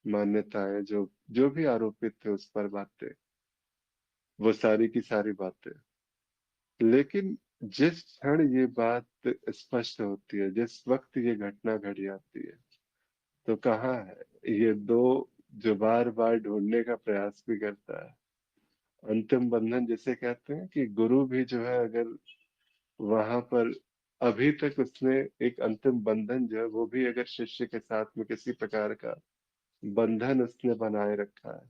मान्यताएं, जो जो भी आरोपित थे उस पर बातें, वो सारी की सारी बातें। लेकिन जिस क्षण ये बात स्पष्ट होती है, जिस वक्त ये घटना घट जाती है, तो कहाँ है ये दो जो बार बार ढूंढने का प्रयास भी करता है। अंतिम बंधन जिसे कहते हैं कि गुरु भी जो है अगर वहां पर अभी तक उसने एक अंतिम बंधन जो है वो भी अगर शिष्य के साथ में किसी प्रकार का बंधन उसने बनाए रखा है,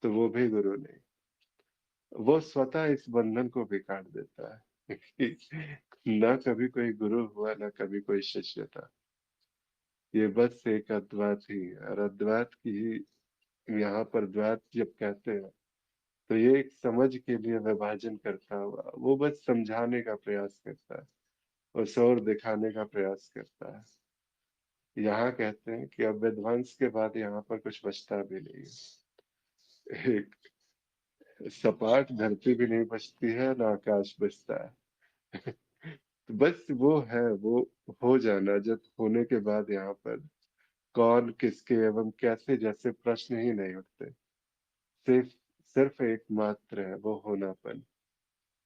तो वो भी गुरु नहीं। वो स्वतः इस बंधन को भी काट देता है कि ना कभी कोई गुरु हुआ ना कभी कोई शिष्य था। ये बस एक अद्वैत ही है और अद्वैत की ही यहाँ पर द्वैत जब कहते हैं तो ये एक समझ के लिए विभाजन करता हुआ वो बस समझाने का प्रयास करता है, उस और दिखाने का प्रयास करता है। यहाँ कहते हैं कि अब विध्वंस के बाद यहाँ पर कुछ बचता भी नहीं है। एक सपाट धरती भी नहीं बचती है ना आकाश बचता है। तो बस वो है, वो हो जाना, जब होने के बाद यहाँ पर कौन किसके एवं कैसे जैसे प्रश्न ही नहीं उठते। सिर्फ सिर्फ एकमात्र है वो होनापन।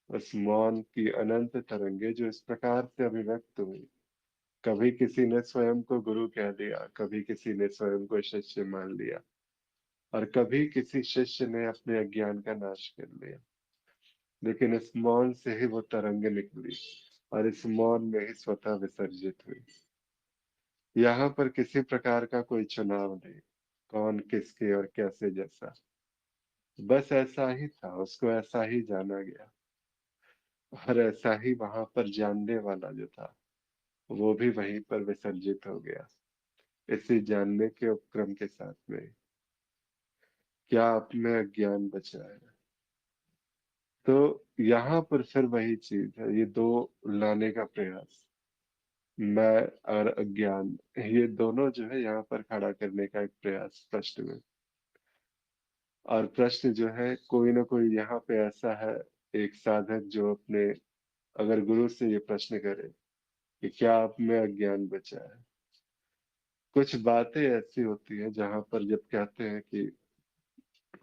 उस मौन की अनंत तरंगे जो इस प्रकार से अभिव्यक्त हुई, कभी किसी ने स्वयं को गुरु कह दिया, कभी किसी ने स्वयं को शिष्य मान लिया, और कभी किसी शिष्य ने अपने अज्ञान का नाश कर लिया। लेकिन इस मौन से ही वो तरंग निकली, और इस मौन में ही स्वतः विसर्जित हुई। यहाँ पर किसी प्रकार का कोई चुनाव नहीं, कौन किसके और कैसे जैसा। बस ऐसा ही था, उसको ऐसा ही जाना गया, और ऐसा ही वहां पर जानने वाला जो था, वो भी वहीं पर विसर्जित हो गया, इसी जानने के उपक्रम के साथ में। क्या आप में अज्ञान बचा है? तो यहाँ पर फिर वही चीज है, ये दो लाने का प्रयास, मैं और अज्ञान, ये दोनों जो है यहाँ पर खड़ा करने का एक प्रयास प्रश्न में। और प्रश्न जो है, कोई ना कोई यहाँ पे ऐसा है, एक साधक जो अपने, अगर गुरु से ये प्रश्न करे कि क्या आप में अज्ञान बचा है, कुछ बातें ऐसी होती है जहां पर जब कहते हैं कि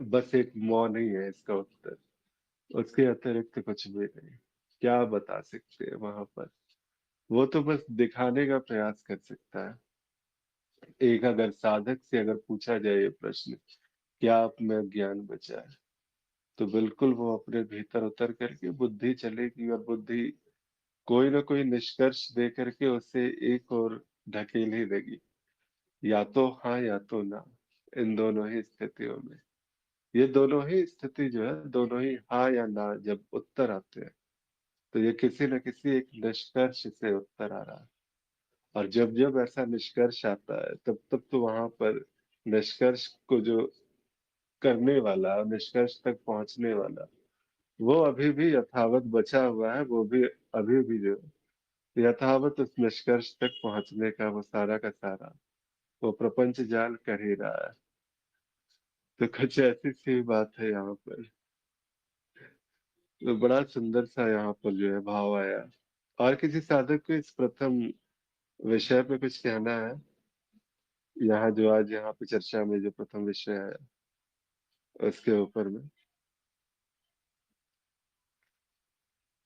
बस एक मौन ही है इसका उत्तर, उसके अतिरिक्त कुछ भी नहीं, क्या बता सकते हैं वहां पर। वो तो बस दिखाने का प्रयास कर सकता है। एक अगर साधक से अगर पूछा जाए ये प्रश्न, क्या आप में ज्ञान बचा है, तो बिल्कुल वो अपने भीतर उतर करके बुद्धि चलेगी, और बुद्धि कोई ना कोई निष्कर्ष दे करके उसे एक और ढकेल ही देगी, या तो हाँ या तो ना, इन दोनों ही स्थितियों में। ये दोनों ही स्थिति जो है, दोनों ही हाँ या ना जब उत्तर आते हैं, तो ये किसी न किसी एक निष्कर्ष से उत्तर आ रहा है। और जब जब ऐसा निष्कर्ष आता है, तब तब तो वहां पर निष्कर्ष को जो करने वाला और निष्कर्ष तक पहुंचने वाला, वो अभी भी यथावत बचा हुआ है, वो भी अभी भी जो यथावत उस निष्कर्ष तक पहुंचने का वो सारा का सारा वो प्रपंच जाल कर ही रहा है। तो कुछ ऐसी सी बात है यहाँ पर। तो बड़ा सुंदर सा यहाँ पर जो है भाव आया। और किसी साधक को इस प्रथम विषय पे कुछ कहना है, यहाँ जो आज यहाँ पे चर्चा में जो प्रथम विषय है उसके ऊपर में?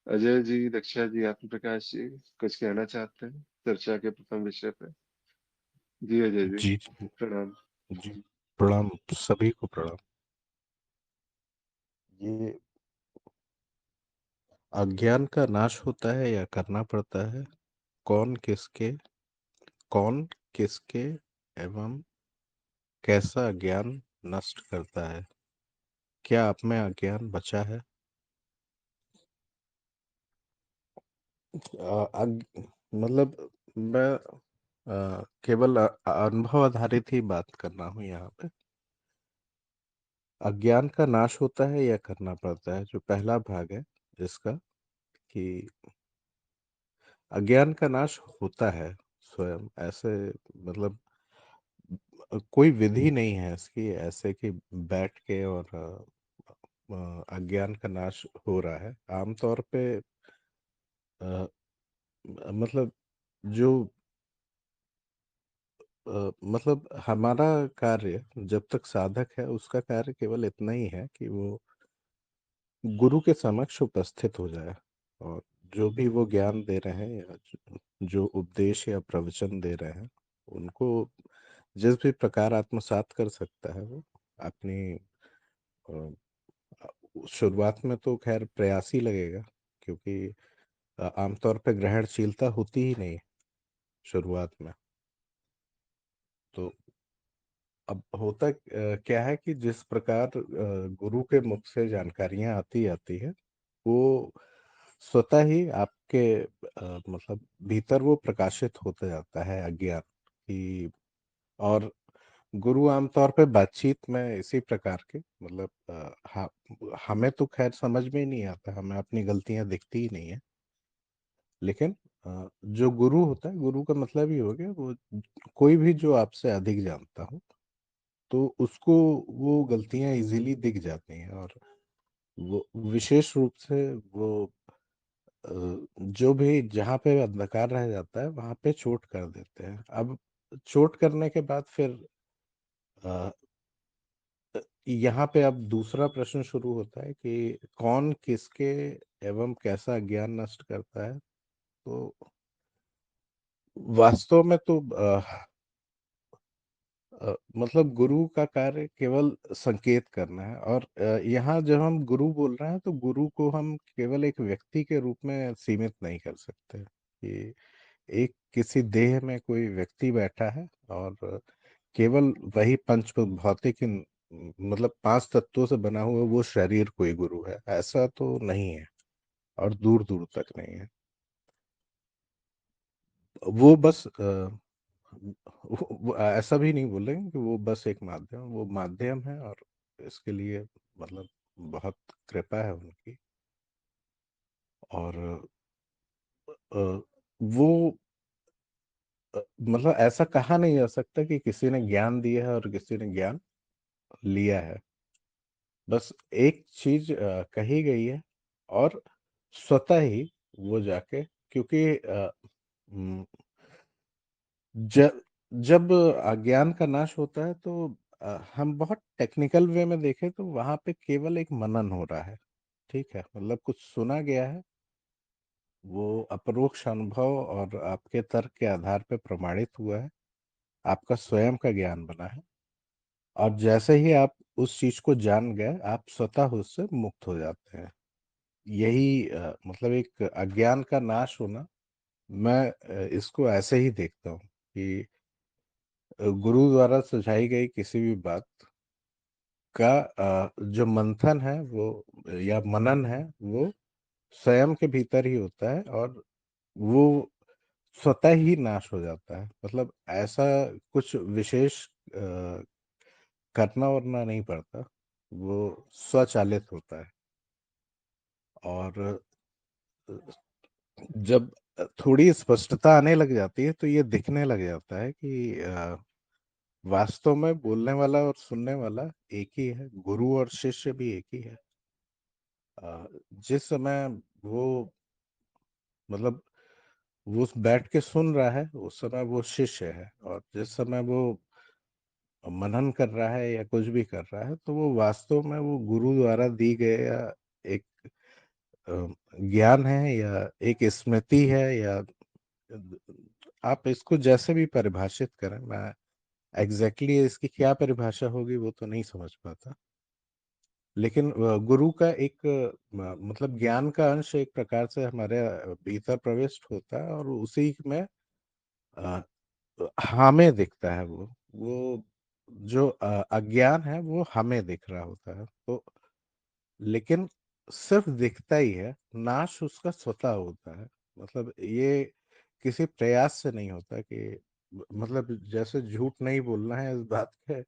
अजय जी, दक्षा जी, आत्म प्रकाश जी, कुछ कहना चाहते हैं चर्चा के प्रथम विषय पे? जी अजय जी, जी प्रणाम। जी प्रणाम, सभी को प्रणाम। ये अज्ञान का नाश होता है या करना पड़ता है? कौन किसके कौन किसके एवं कैसा ज्ञान नष्ट करता है? क्या आप में अज्ञान बचा है? मतलब मैं केवल अनुभव आधारित ही बात कर रहा हूँ यहाँ पे। अज्ञान का नाश होता है या करना पड़ता है, जो पहला भाग है इसका, कि अज्ञान का नाश होता है स्वयं ऐसे, मतलब कोई विधि नहीं है इसकी ऐसे कि बैठ के और अज्ञान का नाश हो रहा है आमतौर पे। अ, मतलब जो मतलब हमारा कार्य जब तक साधक है, उसका कार्य केवल इतना ही है कि वो गुरु के समक्ष उपस्थित हो जाए, और जो भी वो ज्ञान दे रहे हैं या जो उपदेश या प्रवचन दे रहे हैं, उनको जिस भी प्रकार आत्मसात कर सकता है वो अपनी अ, शुरुआत में तो खैर प्रयास ही लगेगा, क्योंकि आमतौर पे ग्रहणशीलता होती ही नहीं है शुरुआत में। तो अब होता क्या है कि जिस प्रकार गुरु के मुख से जानकारियां आती है, वो स्वतः ही आपके मतलब भीतर वो प्रकाशित होता जाता है अज्ञान की। और गुरु आमतौर पे बातचीत में इसी प्रकार के, मतलब हमें तो खैर समझ में ही नहीं आता, हमें अपनी गलतियां दिखती ही नहीं है। लेकिन जो गुरु होता है, गुरु का मतलब ही हो गया वो कोई भी जो आपसे अधिक जानता हो, तो उसको वो गलतियां इजीली दिख जाती हैं, और वो विशेष रूप से वो अ, जो भी जहाँ पे अंधकार रह जाता है वहां पे चोट कर देते हैं। अब चोट करने के बाद फिर अ, यहाँ पे अब दूसरा प्रश्न शुरू होता है कि कौन किसके एवं कैसा ज्ञान नष्ट करता है। तो वास्तव में तो मतलब गुरु का कार्य केवल संकेत करना है, और यहाँ जब हम गुरु बोल रहे हैं तो गुरु को हम केवल एक व्यक्ति के रूप में सीमित नहीं कर सकते कि एक किसी देह में कोई व्यक्ति बैठा है और केवल वही पंच भौतिक मतलब 5 तत्वों से बना हुआ वो शरीर कोई गुरु है, ऐसा तो नहीं है, और दूर दूर तक नहीं है। वो बस ऐसा भी नहीं बोलेंगे कि वो बस एक माध्यम, वो माध्यम है, और इसके लिए मतलब बहुत कृपा है उनकी। और अ, वो मतलब ऐसा कहा नहीं जा सकता कि किसी ने ज्ञान दिया है और किसी ने ज्ञान लिया है। बस एक चीज कही गई है, और स्वतः ही वो जाके, क्योंकि हम्म, जब जब अज्ञान का नाश होता है तो हम बहुत टेक्निकल वे में देखें तो वहां पे केवल एक मनन हो रहा है। ठीक है, मतलब कुछ सुना गया है, वो अपरोक्ष अनुभव और आपके तर्क के आधार पे प्रमाणित हुआ है, आपका स्वयं का ज्ञान बना है, और जैसे ही आप उस चीज को जान गए आप स्वतः उससे मुक्त हो जाते हैं। यही मतलब एक अज्ञान का नाश होना। मैं इसको ऐसे ही देखता हूँ कि गुरु द्वारा सुझाई गई किसी भी बात का जो मंथन है वो या मनन है वो स्वयं के भीतर ही होता है, और वो स्वतः ही नाश हो जाता है। मतलब ऐसा कुछ विशेष करना वरना नहीं पड़ता, वो स्वचालित होता है। और जब थोड़ी स्पष्टता आने लग जाती है तो ये दिखने लग जाता है कि वास्तव में बोलने वाला और सुनने वाला एक ही है, गुरु और शिष्य भी एक ही है। जिस समय वो मतलब वो बैठ के सुन रहा है उस समय वो शिष्य है, और जिस समय वो मनन कर रहा है या कुछ भी कर रहा है तो वो वास्तव में वो गुरु द्वारा दी गए या एक अ, ज्ञान है या एक स्मृति है, या आप इसको जैसे भी परिभाषित करें, मैं एग्जैक्टली इसकी क्या परिभाषा होगी वो तो नहीं समझ पाता। लेकिन गुरु का एक मतलब ज्ञान का अंश एक प्रकार से हमारे भीतर प्रविष्ट होता है, और उसी में अ, हमें दिखता है वो जो अज्ञान है वो हमें दिख रहा होता है, तो लेकिन सिर्फ दिखता ही है, नाश उसका स्वतः होता है। मतलब ये किसी प्रयास से नहीं होता कि मतलब जैसे झूठ नहीं बोलना है इस बात पे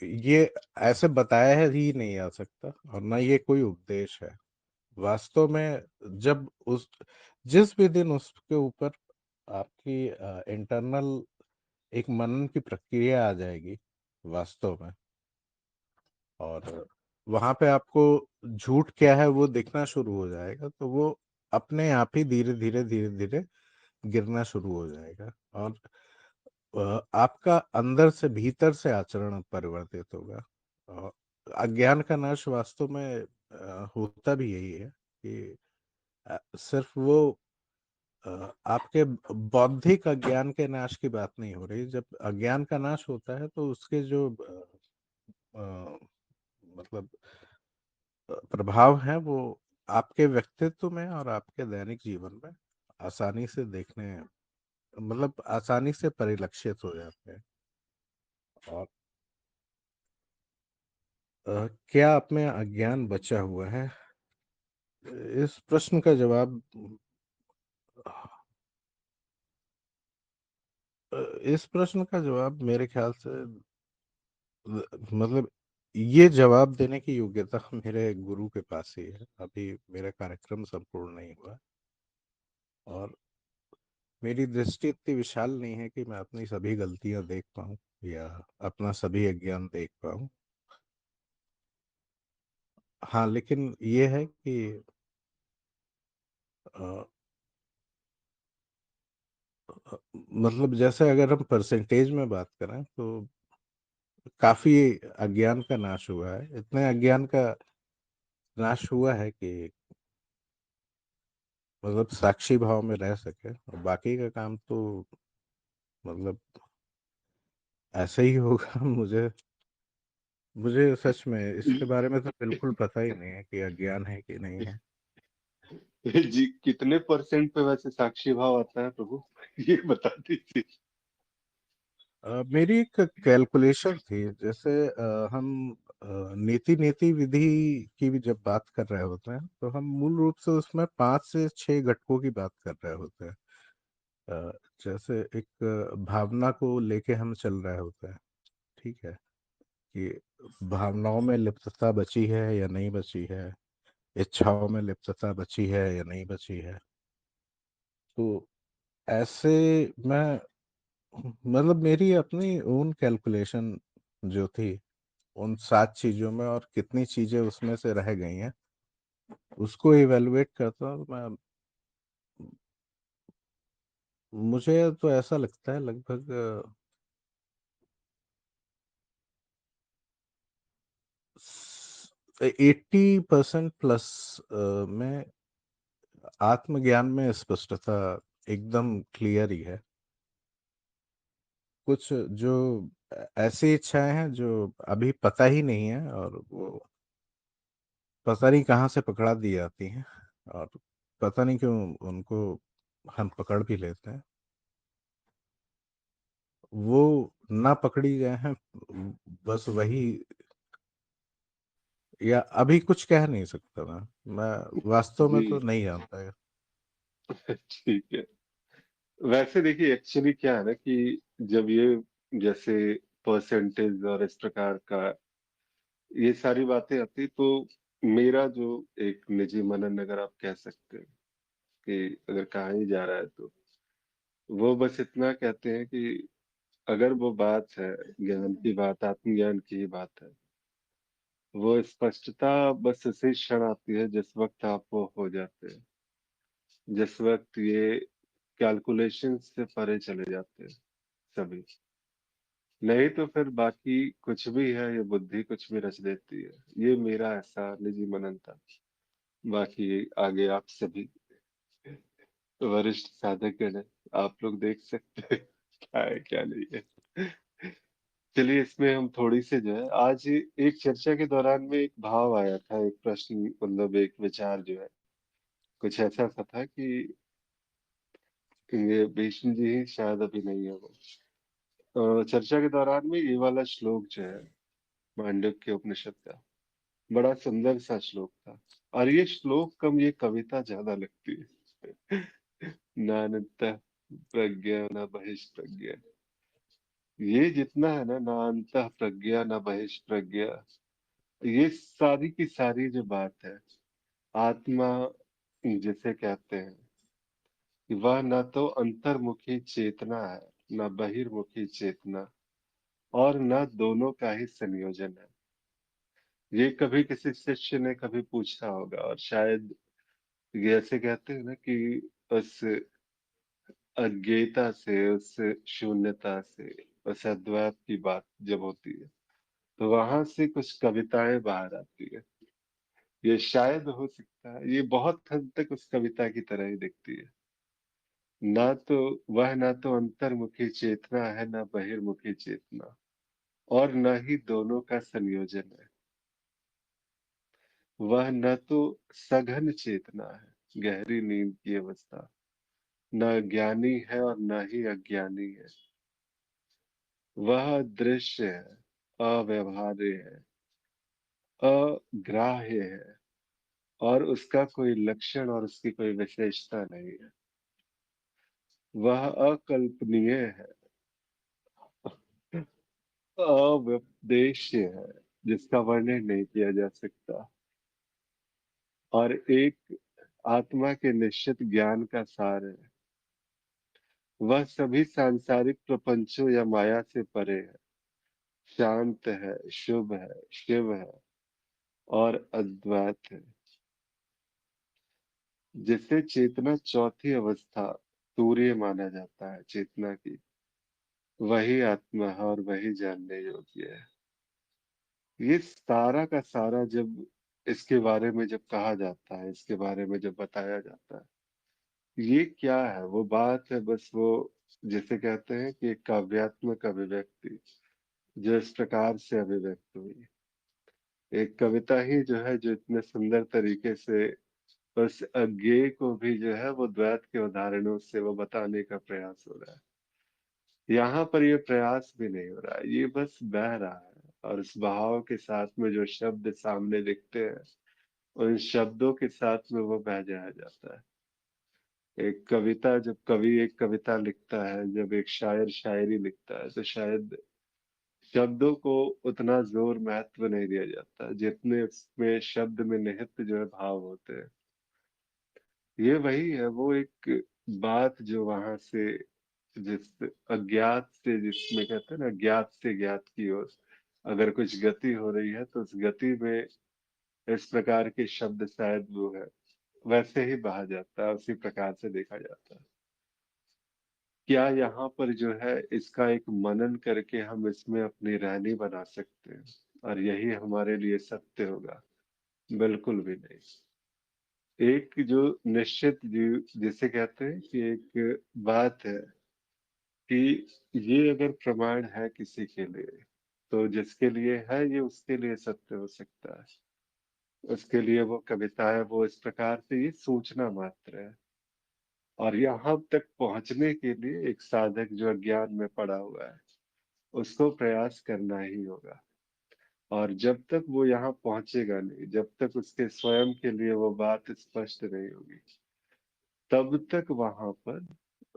ये ऐसे बताया है ही नहीं आ सकता, और ना ये कोई उपदेश है। वास्तव में जब उस जिस भी दिन उसके ऊपर आपकी इंटरनल एक मनन की प्रक्रिया आ जाएगी वास्तव में, और वहां पे आपको झूठ क्या है वो दिखना शुरू हो जाएगा, तो वो अपने आप ही धीरे धीरे धीरे धीरे गिरना शुरू हो जाएगा, और आपका अंदर से भीतर से आचरण परिवर्तित होगा। अ, अज्ञान का नाश वास्तव में होता भी यही है कि सिर्फ वो आपके बौद्धिक अज्ञान के नाश की बात नहीं हो रही। जब अज्ञान का नाश होता है तो उसके जो अ, मतलब प्रभाव है वो आपके व्यक्तित्व में और आपके दैनिक जीवन में आसानी से देखने मतलब आसानी से परिलक्षित हो जाते हैं। और क्या आप में अज्ञान बचा हुआ है? इस प्रश्न का जवाब इस प्रश्न का जवाब मेरे ख्याल से मतलब ये जवाब देने की योग्यता मेरे गुरु के पास ही है। अभी मेरा कार्यक्रम संपूर्ण नहीं हुआ, और मेरी दृष्टि इतनी विशाल नहीं है कि मैं अपनी सभी गलतियां देख पाऊं या अपना सभी अज्ञान देख पाऊं। हाँ, लेकिन ये है कि अ, मतलब जैसे अगर हम परसेंटेज में बात करें तो काफी अज्ञान का नाश हुआ है, इतने अज्ञान का नाश हुआ है कि मतलब साक्षी भाव में रह सके, और बाकी का काम तो मतलब ऐसे ही होगा। मुझे मुझे सच में इसके बारे में तो बिल्कुल पता ही नहीं है कि अज्ञान है कि नहीं है। जी कितने परसेंट पे वैसे साक्षी भाव आता है प्रभु? ये बता दीजिए। मेरी एक कैलकुलेशन थी, जैसे हम नीति नीति विधि की भी जब बात कर रहे होते हैं तो हम मूल रूप से उसमें 5 से 6 घटकों की बात कर रहे होते हैं। अ, जैसे एक भावना को लेके हम चल रहे होते हैं, ठीक है, कि भावनाओं में लिप्तता बची है या नहीं बची है, इच्छाओं में लिप्तता बची है या नहीं बची है। तो ऐसे मैं मतलब मेरी अपनी ओन कैलकुलेशन जो थी उन 7 चीजों में, और कितनी चीजें उसमें से रह गई हैं, उसको इवेलुएट करता हूँ तो मैं, मुझे तो ऐसा लगता है लगभग 80% प्लस में आत्मज्ञान में स्पष्टता एकदम क्लियर ही है। कुछ जो ऐसी इच्छाएं हैं जो अभी पता ही नहीं है, और वो पता नहीं कहाँ से पकड़ा दी जाती हैं, और पता नहीं क्यों उनको हम पकड़ भी लेते हैं। वो ना पकड़ी गए हैं, बस वही, या अभी कुछ कह नहीं सकता मैं वास्तव में जी तो नहीं जानता है। ठीक है। वैसे देखिए एक्चुअली क्या है ना कि जब ये जैसे परसेंटेज और इस प्रकार का ये सारी बातें आती तो मेरा जो एक निजी मनन अगर आप कह सकते हैं कि अगर कहा ही जा रहा है तो वो बस इतना कहते हैं कि अगर वो बात है ज्ञान की बात, आत्मज्ञान की ही बात है, वो स्पष्टता बस उसी क्षण आती है जिस वक्त आप वो हो जाते हैं, जिस वक्त ये कैलकुलेशन से परे चले जाते हैं सभी। नहीं तो फिर बाकी कुछ भी है, ये बुद्धि कुछ भी रच देती है। ये मेरा ऐसा निजी मनन था। बाकी आगे आप सभी वरिष्ठ साधकगण हैं, आप लोग देख सकते हैं क्या है क्या नहीं है। चलिए इसमें हम थोड़ी से जो है आज एक चर्चा के दौरान में एक भाव आया था, एक प्रश्न मतलब एक विचार जो है कुछ ऐसा सा था कि ये भीष्म जी ही शायद अभी नहीं है वो। चर्चा के दौरान में ये वाला श्लोक जो है मांडुक्य उपनिषद का बड़ा सुंदर सा श्लोक था। और ये श्लोक कम ये कविता ज्यादा लगती है। नानंतः प्रज्ञा न बहिष्प्रज्ञा। ये जितना है ना अंतः प्रज्ञा न बहिष्प्रज्ञा, ये सारी की सारी जो बात है आत्मा जिसे कहते हैं कि वह न तो अंतर्मुखी चेतना है न बहिर्मुखी चेतना, और न दोनों का ही संयोजन है। ये कभी किसी शिष्य ने कभी पूछा होगा, और शायद ये ऐसे कहते हैं ना कि उस अज्ञेयता से, उस शून्यता से, उस अद्वैत की बात जब होती है तो वहां से कुछ कविताएं बाहर आती है। ये शायद हो सकता है ये बहुत हद तक उस कविता की तरह ही दिखती है। ना तो वह ना तो अंतर्मुखी चेतना है ना बहिर्मुखी चेतना, और न ही दोनों का संयोजन है। वह न तो सघन चेतना है, गहरी नींद की अवस्था, न ज्ञानी है और न ही अज्ञानी है। वह दृश्य है, अव्यवहार्य है, अग्राह्य है, और उसका कोई लक्षण और उसकी कोई विशेषता नहीं है। वह अकल्पनीय है, अव्यपदेश्य है, जिसका वर्णन नहीं किया जा सकता, और एक आत्मा के निश्चित ज्ञान का सार है। वह सभी सांसारिक प्रपंचों या माया से परे है, शांत है, शुभ है, शिव है, और अद्वैत है। जिसे चेतना चौथी अवस्था तूर्य माना जाता है चेतना की, वही आत्मा है और वही जानने योग्य है। ये सारा का सारा जब इसके बारे में जब कहा जाता है, इसके बारे में जब बताया जाता है, ये क्या है? वो बात है बस वो जिसे कहते हैं कि एक काव्यात्मक अभिव्यक्ति जो इस प्रकार से अभिव्यक्त हुई। एक कविता ही जो है जो इतने सुंदर तरीके से उस अज्ञेय को भी जो है वो द्वैत के उदाहरणों से वो बताने का प्रयास हो रहा है। यहाँ पर ये प्रयास भी नहीं हो रहा है, ये बस बह रहा है और इस बहाव के साथ में जो शब्द सामने दिखते हैं उन शब्दों के साथ में वो बह जाया जाता है। एक कविता जब कवि एक कविता लिखता है, जब एक शायर शायरी लिखता है तो शायद शब्दों को उतना जोर महत्व नहीं दिया जाता जितने उसमें शब्द में निहित जो है भाव होते हैं। ये वही है वो एक बात जो वहां से जिस अज्ञात से जिसमें कहते हैं ना ज्ञात से ज्ञात की ओर अगर कुछ गति हो रही है तो उस गति में इस प्रकार के शब्द शायद वो है वैसे ही बहा जाता है, उसी प्रकार से देखा जाता है। क्या यहाँ पर जो है इसका एक मनन करके हम इसमें अपनी रहनी बना सकते हैं और यही हमारे लिए सत्य होगा? बिल्कुल भी नहीं। एक जो निश्चित जीव जिसे कहते हैं कि एक बात है कि ये अगर प्रमाण है किसी के लिए तो जिसके लिए है ये उसके लिए सत्य हो सकता है। उसके लिए वो कविता है वो इस प्रकार से ये सूचना मात्र है। और यहाँ तक पहुंचने के लिए एक साधक जो अज्ञान में पड़ा हुआ है उसको प्रयास करना ही होगा। और जब तक वो यहाँ पहुंचेगा नहीं, जब तक उसके स्वयं के लिए वो बात स्पष्ट नहीं होगी, तब तक वहां पर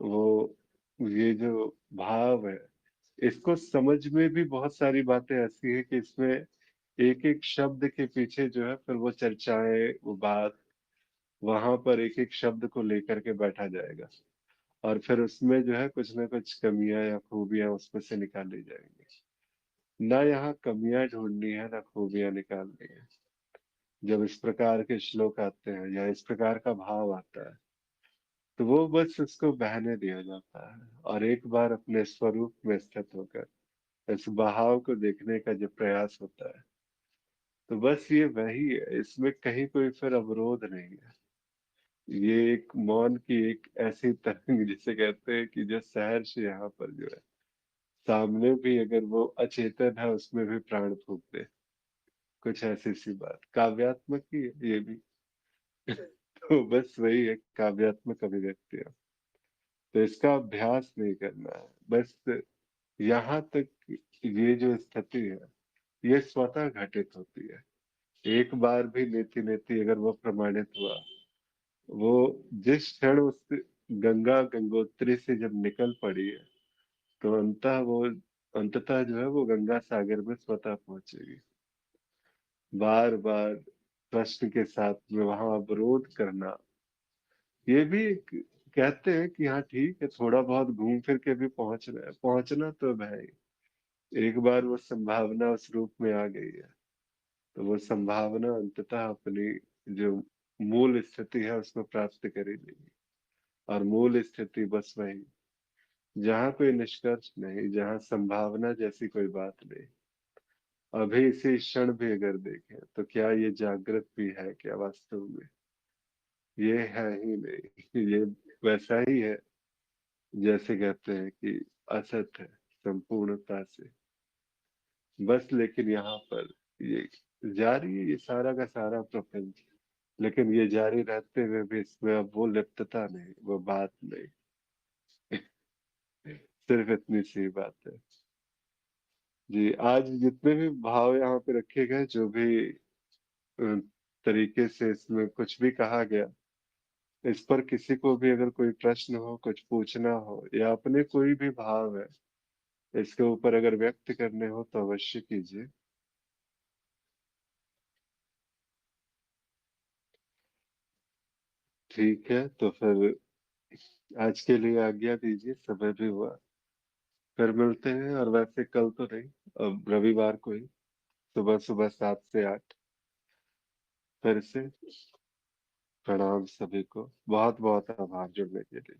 वो ये जो भाव है इसको समझ में भी बहुत सारी बातें ऐसी है कि इसमें एक एक शब्द के पीछे जो है फिर वो चर्चाएं वो बात वहां पर एक एक शब्द को लेकर के बैठा जाएगा और फिर उसमें जो है कुछ ना कुछ कमियां या खूबियां उसमें से निकाली जाएंगी। ना यहाँ कमियां ढूंढनी है ना खूबियां निकालनी है। जब इस प्रकार के श्लोक आते हैं या इस प्रकार का भाव आता है तो वो बस उसको बहने दिया जाता है और एक बार अपने स्वरूप में स्थित होकर इस बहाव को देखने का जो प्रयास होता है तो बस ये वही है, इसमें कहीं कोई फिर अवरोध नहीं है। ये एक मौन की एक ऐसी तरंग जिसे कहते हैं कि जो सहर्ष यहाँ पर जो है सामने भी अगर वो अचेतन है उसमें भी प्राण फूंक दे। कुछ ऐसी सी बात काव्यात्मक ही है ये भी। तो बस वही है काव्यात्मक अभिव्यक्ति है। तो इसका अभ्यास नहीं करना है बस यहाँ तक ये जो स्थिति है ये स्वतः घटित होती है। एक बार भी नीति नीति अगर वो प्रमाणित हुआ वो जिस क्षण उस गंगा गंगोत्री से जब निकल पड़ी है तो अंततः जो है वो गंगा सागर में स्वतः पहुंचेगी। बार बार प्रश्न के साथ में वहां अवरोध करना ये भी कहते हैं कि हाँ ठीक है थोड़ा बहुत घूम फिर के भी पहुंचना है, पहुंचना तो अब है ही। एक बार वो संभावना उस रूप में आ गई है तो वो संभावना अंततः अपनी जो मूल स्थिति है उसको प्राप्त कर ही लेगी। और मूल स्थिति बस वही जहाँ कोई निष्कर्ष नहीं, जहाँ संभावना जैसी कोई बात नहीं। अभी इसी क्षण भी अगर देखें तो क्या ये जागृत भी है क्या वास्तव में? ये है ही नहीं। ये वैसा ही है जैसे कहते हैं कि असत है संपूर्णता से। बस लेकिन यहाँ पर ये जारी है ये सारा का सारा प्रपंच। लेकिन ये जारी रहते हुए भी इसमें अब वो लिप्तता नहीं, वो बात नहीं। सिर्फ इतनी सी बात है। जी आज जितने भी भाव यहाँ पे रखे गए जो भी अ, तरीके से इसमें कुछ भी कहा गया इस पर किसी को भी अगर कोई प्रश्न हो कुछ पूछना हो या अपने कोई भी भाव है इसके ऊपर अगर व्यक्त करने हो तो अवश्य कीजिए। ठीक है तो फिर आज के लिए आज्ञा दीजिए, समय भी हुआ। फिर मिलते हैं और वैसे कल तो नहीं, अब रविवार को ही सुबह सुबह 7 से 8 फिर से। प्रणाम सभी को, बहुत बहुत आभार जुड़ने के लिए।